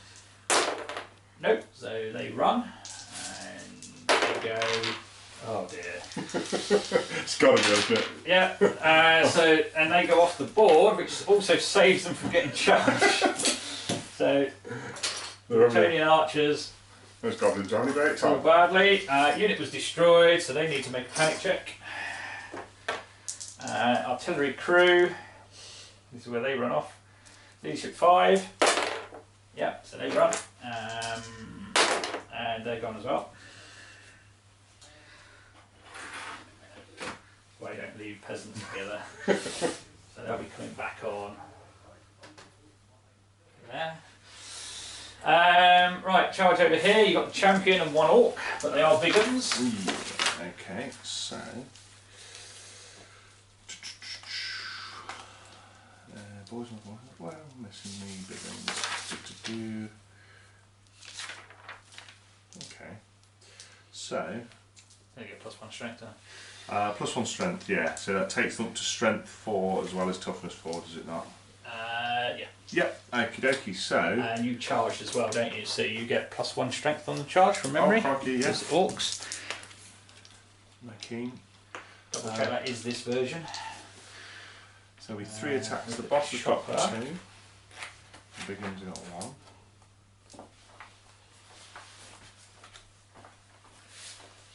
Nope, so they run and they go. Oh dear. It's got to be, isn't it? Yeah, and they go off the board, which also saves them from getting charged. So, Bretonnian archers. Those goblins are only very Rolled badly. Unit was destroyed, so they need to make a panic check. Artillery crew. This is where they run off. Leadership 5. Yep, so they run. And they're gone as well. Why you don't leave peasants together. So they'll be coming back on there. Right, charge over here. You've got the champion and 1 orc, but they are big uns. Okay, so boys and boys, well, missing me big uns. Okay, so They get +1 strength. +1 strength, yeah. So that takes them up to strength 4 as well as toughness 4, does it not? Yeah. Yep. Okie dokie. So. And you charge as well, don't you? So you get +1 strength on the charge from memory. Oh, crikey, yeah. As orcs. No keen. Double check that is this version. So we 3 attacks. The boss has got 2. The big one's got 1.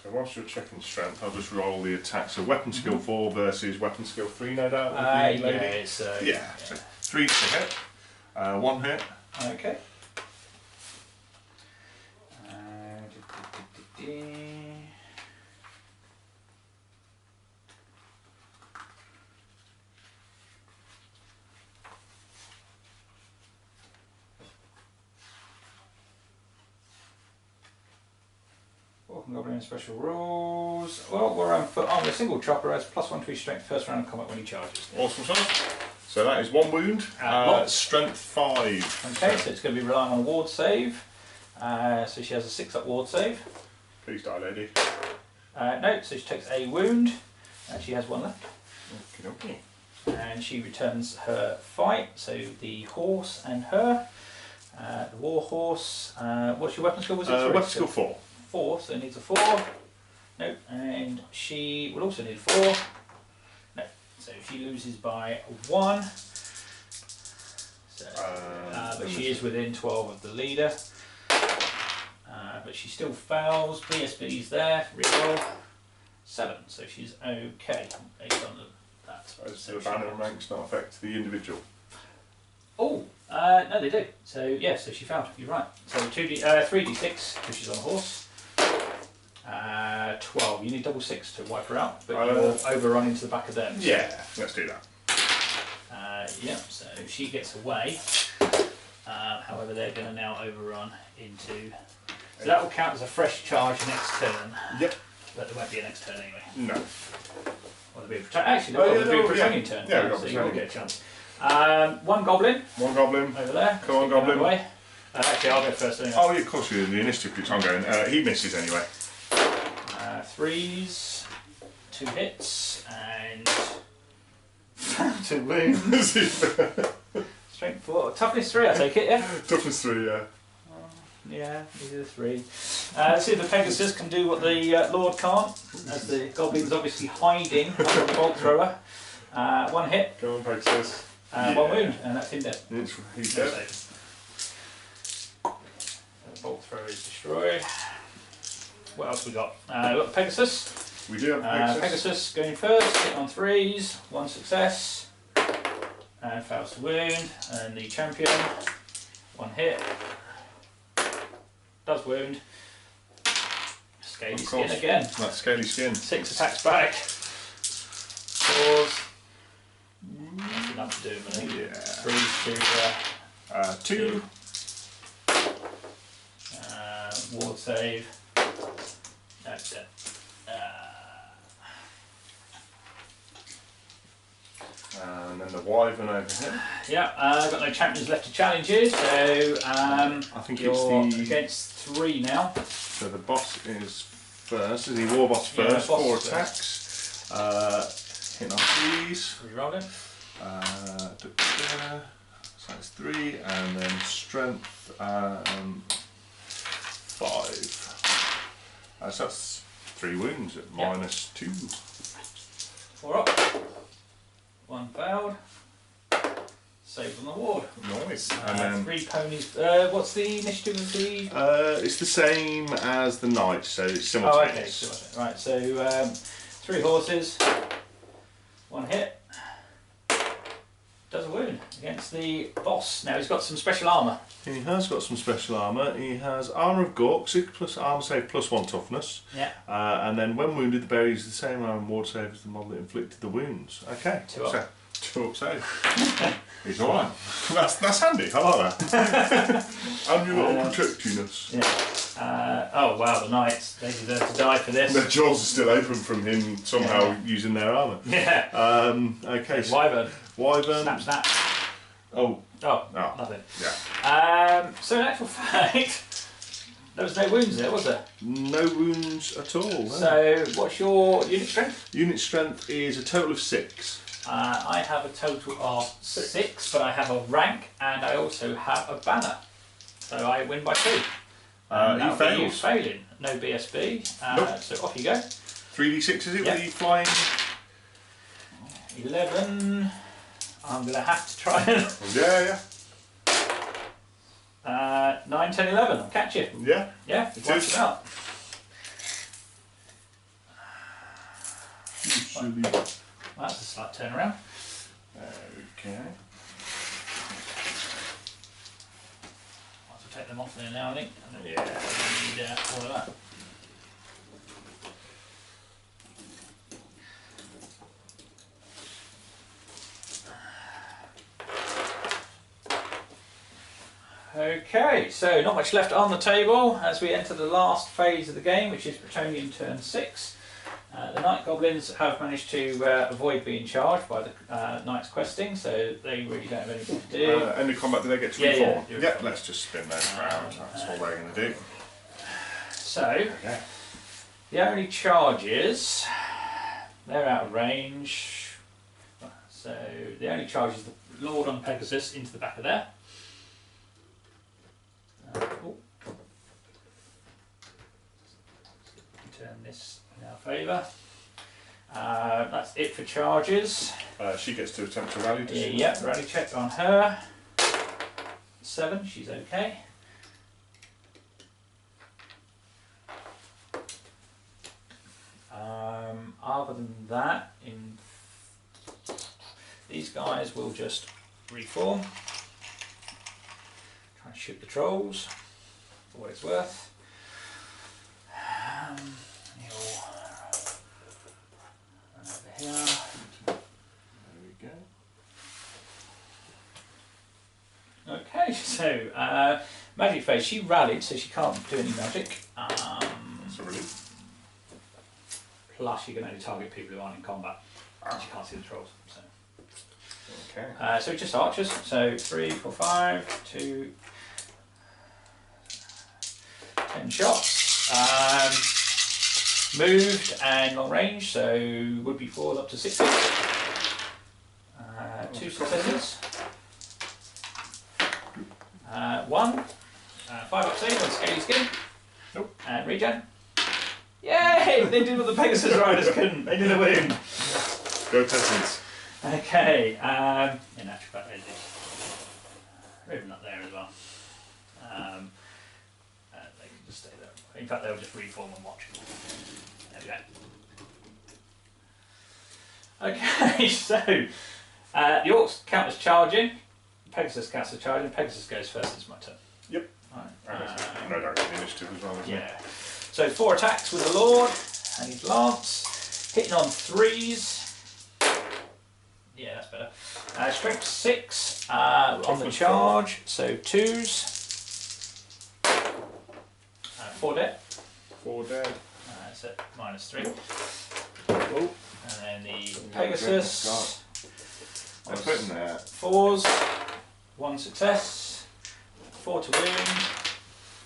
So whilst you're checking strength, I'll just roll the attacks. So weapon skill 4 versus weapon skill 3, no doubt. Yeah, So 3 to hit, 1 hit. Okay. Goblin special rules. Well, we're on foot armor. A single chopper has +1 to his strength first round of combat when he charges. Awesome stuff. So that is 1 wound. Strength 5. Okay, so it's going to be relying on a ward save. So she has a 6-up ward save. Please die, lady. No, so she takes a wound. She has 1 left. Okay. And she returns her fight. So the horse and her. The war horse. What's your weapon skill? Was it? Weapon skill 4. 4, so it needs a 4. Nope, and she will also need 4. No, so she loses by 1. So, but she is within 12 of the leader. But she still fails. BSB's there. Reroll 7, so she's okay based on that. So the banner and ranks not affect the individual. Oh, no, they do. So yeah, so she failed. You're right. So 3d6 because she's on a horse. 12. You need double 6 to wipe her out, but you'll overrun into the back of them. So. Yeah, let's do that. Yeah, so she gets away. However, they're going to now overrun into. So that will count as a fresh charge next turn. Yep. But there won't be a next turn anyway. No. Well, there'll be a actually, there'll be a Bretonnian turn. Yeah, so you won't get a chance. 1 goblin. 1 goblin. Over there. Come on, goblin. Away. Actually, I'll go first anyway. Oh, yeah, of course, you're in the initiative because I'm going. He misses anyway. 3s, 2 hits, and 2 wounds. Strength 4, toughness 3, I take it, yeah? Toughness 3, yeah. Yeah, these are the 3. Let's see if the Pegasus can do what the Lord can't, as the Goblin's obviously hiding under the bolt thrower. 1 hit. Go on, Pegasus. 1 wound, and that's him dead. He's dead. The bolt thrower is destroyed. What else we got? We've got Pegasus. We do have Pegasus. Pegasus going first, hit on 3s, 1 success, and fails to wound. And the champion, 1 hit, does wound. Scaly skin again. That's scaly skin. 6 attacks back. 4s. That's enough to do him, I think. Yeah. 3s to 2. ward save. That's dead. And then the wyvern over here. Yeah, I've got no champions left to challenge you, so I think you're it's the against 3 now. So the boss is first. Is he war boss Yeah, first? boss 4 first. attacks. Hit on 3s. Rerolling. So that's 3, and then strength 5. So that's 3 wounds at Yeah. -2. 4 up. 1 failed. Saved on the ward. Nice. And then 3 ponies. What's the initiative of the? it's the same as the knight, so it's Oh, okay. simultaneous. Right, so 3 horses. 1 hit. Does a wound against the boss. Now he's got some special armour. He has got some special armour. He has armour of Gork, 6 plus armour save plus 1 toughness. Yeah. And then when wounded, the bearer uses the same armour and ward save as the model that inflicted the wounds. Okay. 2 up. So, 2 up save. He's alright. That's handy. I like that. And your little protectiness. Yeah. Oh wow, the knights. They deserve to die for this. Their jaws are still open from him somehow using their armour. Yeah. Okay. So Wyvern. wyvern. Snap, snap. Oh. Oh, Oh. nothing. Yeah. So in actual fact, there was no wounds there, was there? No wounds at all. No. So what's your unit strength? Unit strength is a total of 6. I have a total of 6, but I have a rank and I also have a banner. So I win by 2. He That'll be you fails. failing. No BSB. Nope. So off you go. 3d6 is it Yeah. with the flying? 11. I'm going to have to try and... Yeah. 9, 10, 11. I'll catch you. Yeah. Yeah, It watch is. it out. That's a slight turnaround. Okay. Might as well take them off there now, I think. I don't Yeah. need all of that. Okay, so not much left on the table as we enter the last phase of the game, which is Bretonnian turn 6. The Night Goblins have managed to avoid being charged by the Knights questing, so they really don't have anything to do. End of combat, do they get to Yeah, reform? yeah, Yeah, let's just spin those around. That's what we're going to do. So, Yeah. the only charges, they're out of range. So, the only charge is the Lord on Pegasus into the back of there. Oh. Turn this in our favour. That's it for charges. She gets to attempt to rally, does she? Yep, rally check on her. 7, she's okay. Other than that, these guys will just reform. Try and shoot the trolls for what it's worth. You'll run over here. There we go. Okay, so Magic Phase, she rallied, so she can't do any magic. That's a relief. Plus, you can only target people who aren't in combat, and you can't see the trolls. So, Okay. so just archers. So 3, 4, 5, 2, 10 shots. Moved and long range, so would be 4 up to 6. 2 successes. 1. 5 up save, 1 scaly skin. Nope. And regen. Yay! They did what the Pegasus Riders couldn't. They did a wound. Go peasants. Okay. In actual fact, they did. Ribbon up there as well. They can just stay there. In fact, they'll just reform and watch. There we go. Okay, so the Orcs count as charging. Pegasus counts as charging. Pegasus goes first. It's my turn. Yep. Right. No direct initiative as well, isn't it? Yeah. So 4 attacks with the Lord and his lance, hitting on 3s. Yeah, that's better. Strength 6 on the charge, so 2s. 4 dead. 4 dead. That's it, -3. Oh. And then the Pegasus. I'm putting there. 4s, 1 success, 4 to wound.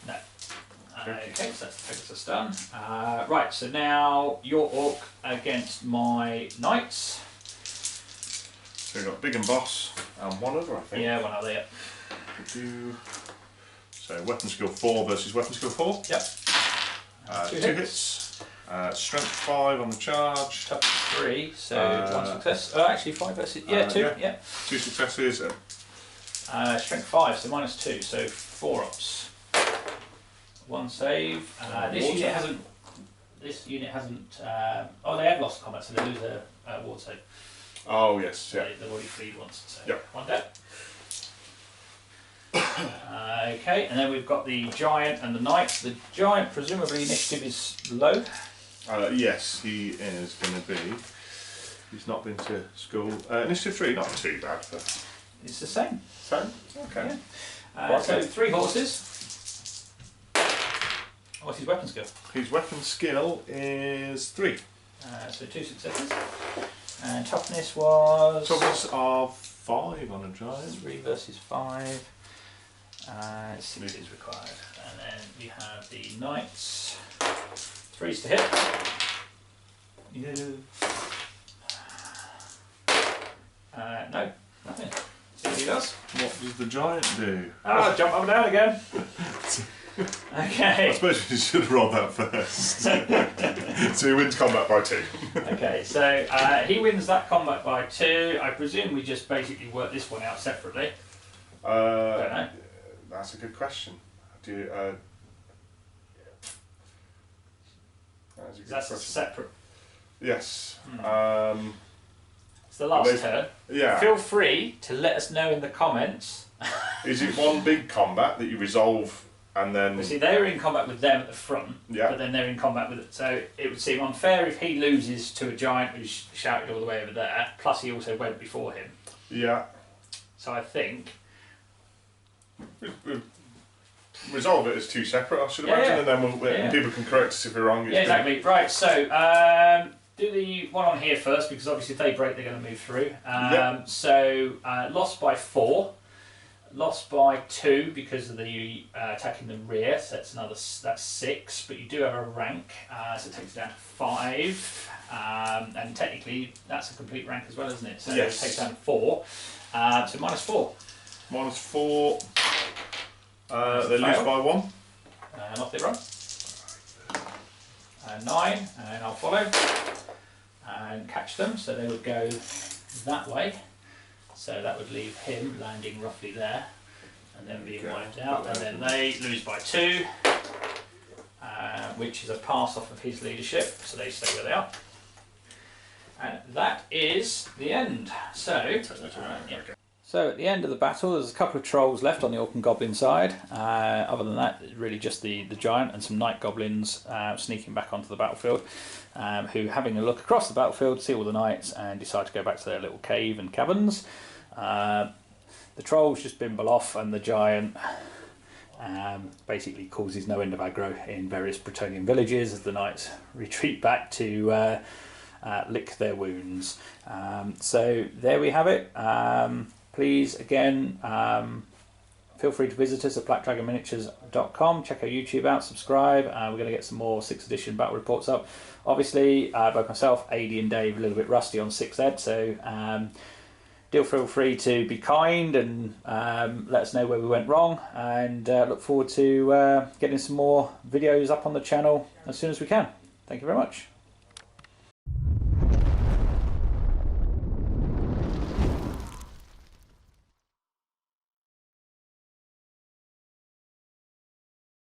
No. Okay, so that's Pegasus done. Right, so now your Orc against my Knights. So we've got Big and Boss and one other, I think. Yeah, one other, yep. So weapon skill 4 versus weapon skill 4. Yep. 2 hits. Strength 5 on the charge. Tough 3, so 1 success. Oh, actually 5 versus. Yeah, 2. Yeah. 2 successes. Strength 5, so -2, so 4 ups. 1 save. This unit hasn't. Oh, they have lost combat, so they lose a ward save. Oh yes, yeah. They've already fleed once, so yep. 1 dead. Okay, and then we've got the Giant and the Knight. The Giant, presumably initiative is low. Yes, he is going to be. He's not been to school. Initiative 3, not too bad, but It's the same. same. Okay. Yeah. So 3 horses. What's his weapon skill? His weapon skill is 3. So 2 successes. And toughness was. Toughness of 5 on a giant. 3 versus 5. 6 is required. And then we have the Knights. 3s to hit. No, nothing. See what he does. What does the giant do? Jump up and down again. Okay. I suppose we should have rolled that first. So he wins combat by 2. Okay, so he wins that combat by 2. I presume we just basically work this one out separately. Don't know. That's a good question. Do you, that's a good That's question. separate. Yes. It's the last turn. Yeah. Feel free to let us know in the comments. Is it one big combat that you resolve and then? You see, they were in combat with them at the front, Yeah. but then they're in combat with it. So it would seem unfair if he loses to a giant who's shouted all the way over there. Plus, he also went before him. Yeah. So I think. We resolve it as 2 separate, I should imagine, and then people can correct us if we're wrong. Yeah, exactly. Right. So do the one on here first, because obviously if they break, they're going to move through. So lost by 4. Lost by 2 because of the attacking the rear, so that's 6. But you do have a rank, so it takes it down to 5. And technically, that's a complete rank as well, isn't it? So yes. It takes down to 4. So -4. -4. They lose by 1. And off they run. 9, and I'll follow and catch them. So they would go that way. So that would leave him landing roughly there, and then being wiped out. And then they lose by 2, which is a pass off of his leadership. So they stay where they are. And that is the end. So. So at the end of the battle, there's a couple of trolls left on the Orc and Goblin side. Other than that, really just the giant and some night goblins sneaking back onto the battlefield, who, having a look across the battlefield, see all the knights and decide to go back to their little cave and caverns. The trolls just bimble off, and the giant basically causes no end of aggro in various Bretonnian villages as the knights retreat back to lick their wounds. So there we have it. Please, again, feel free to visit us at blackdragonminiatures.com. Check our YouTube out, subscribe. We're going to get some more 6th edition battle reports up. Obviously, both myself, AD and Dave, a little bit rusty on 6th Ed, so do feel free to be kind and let us know where we went wrong, and look forward to getting some more videos up on the channel as soon as we can. Thank you very much.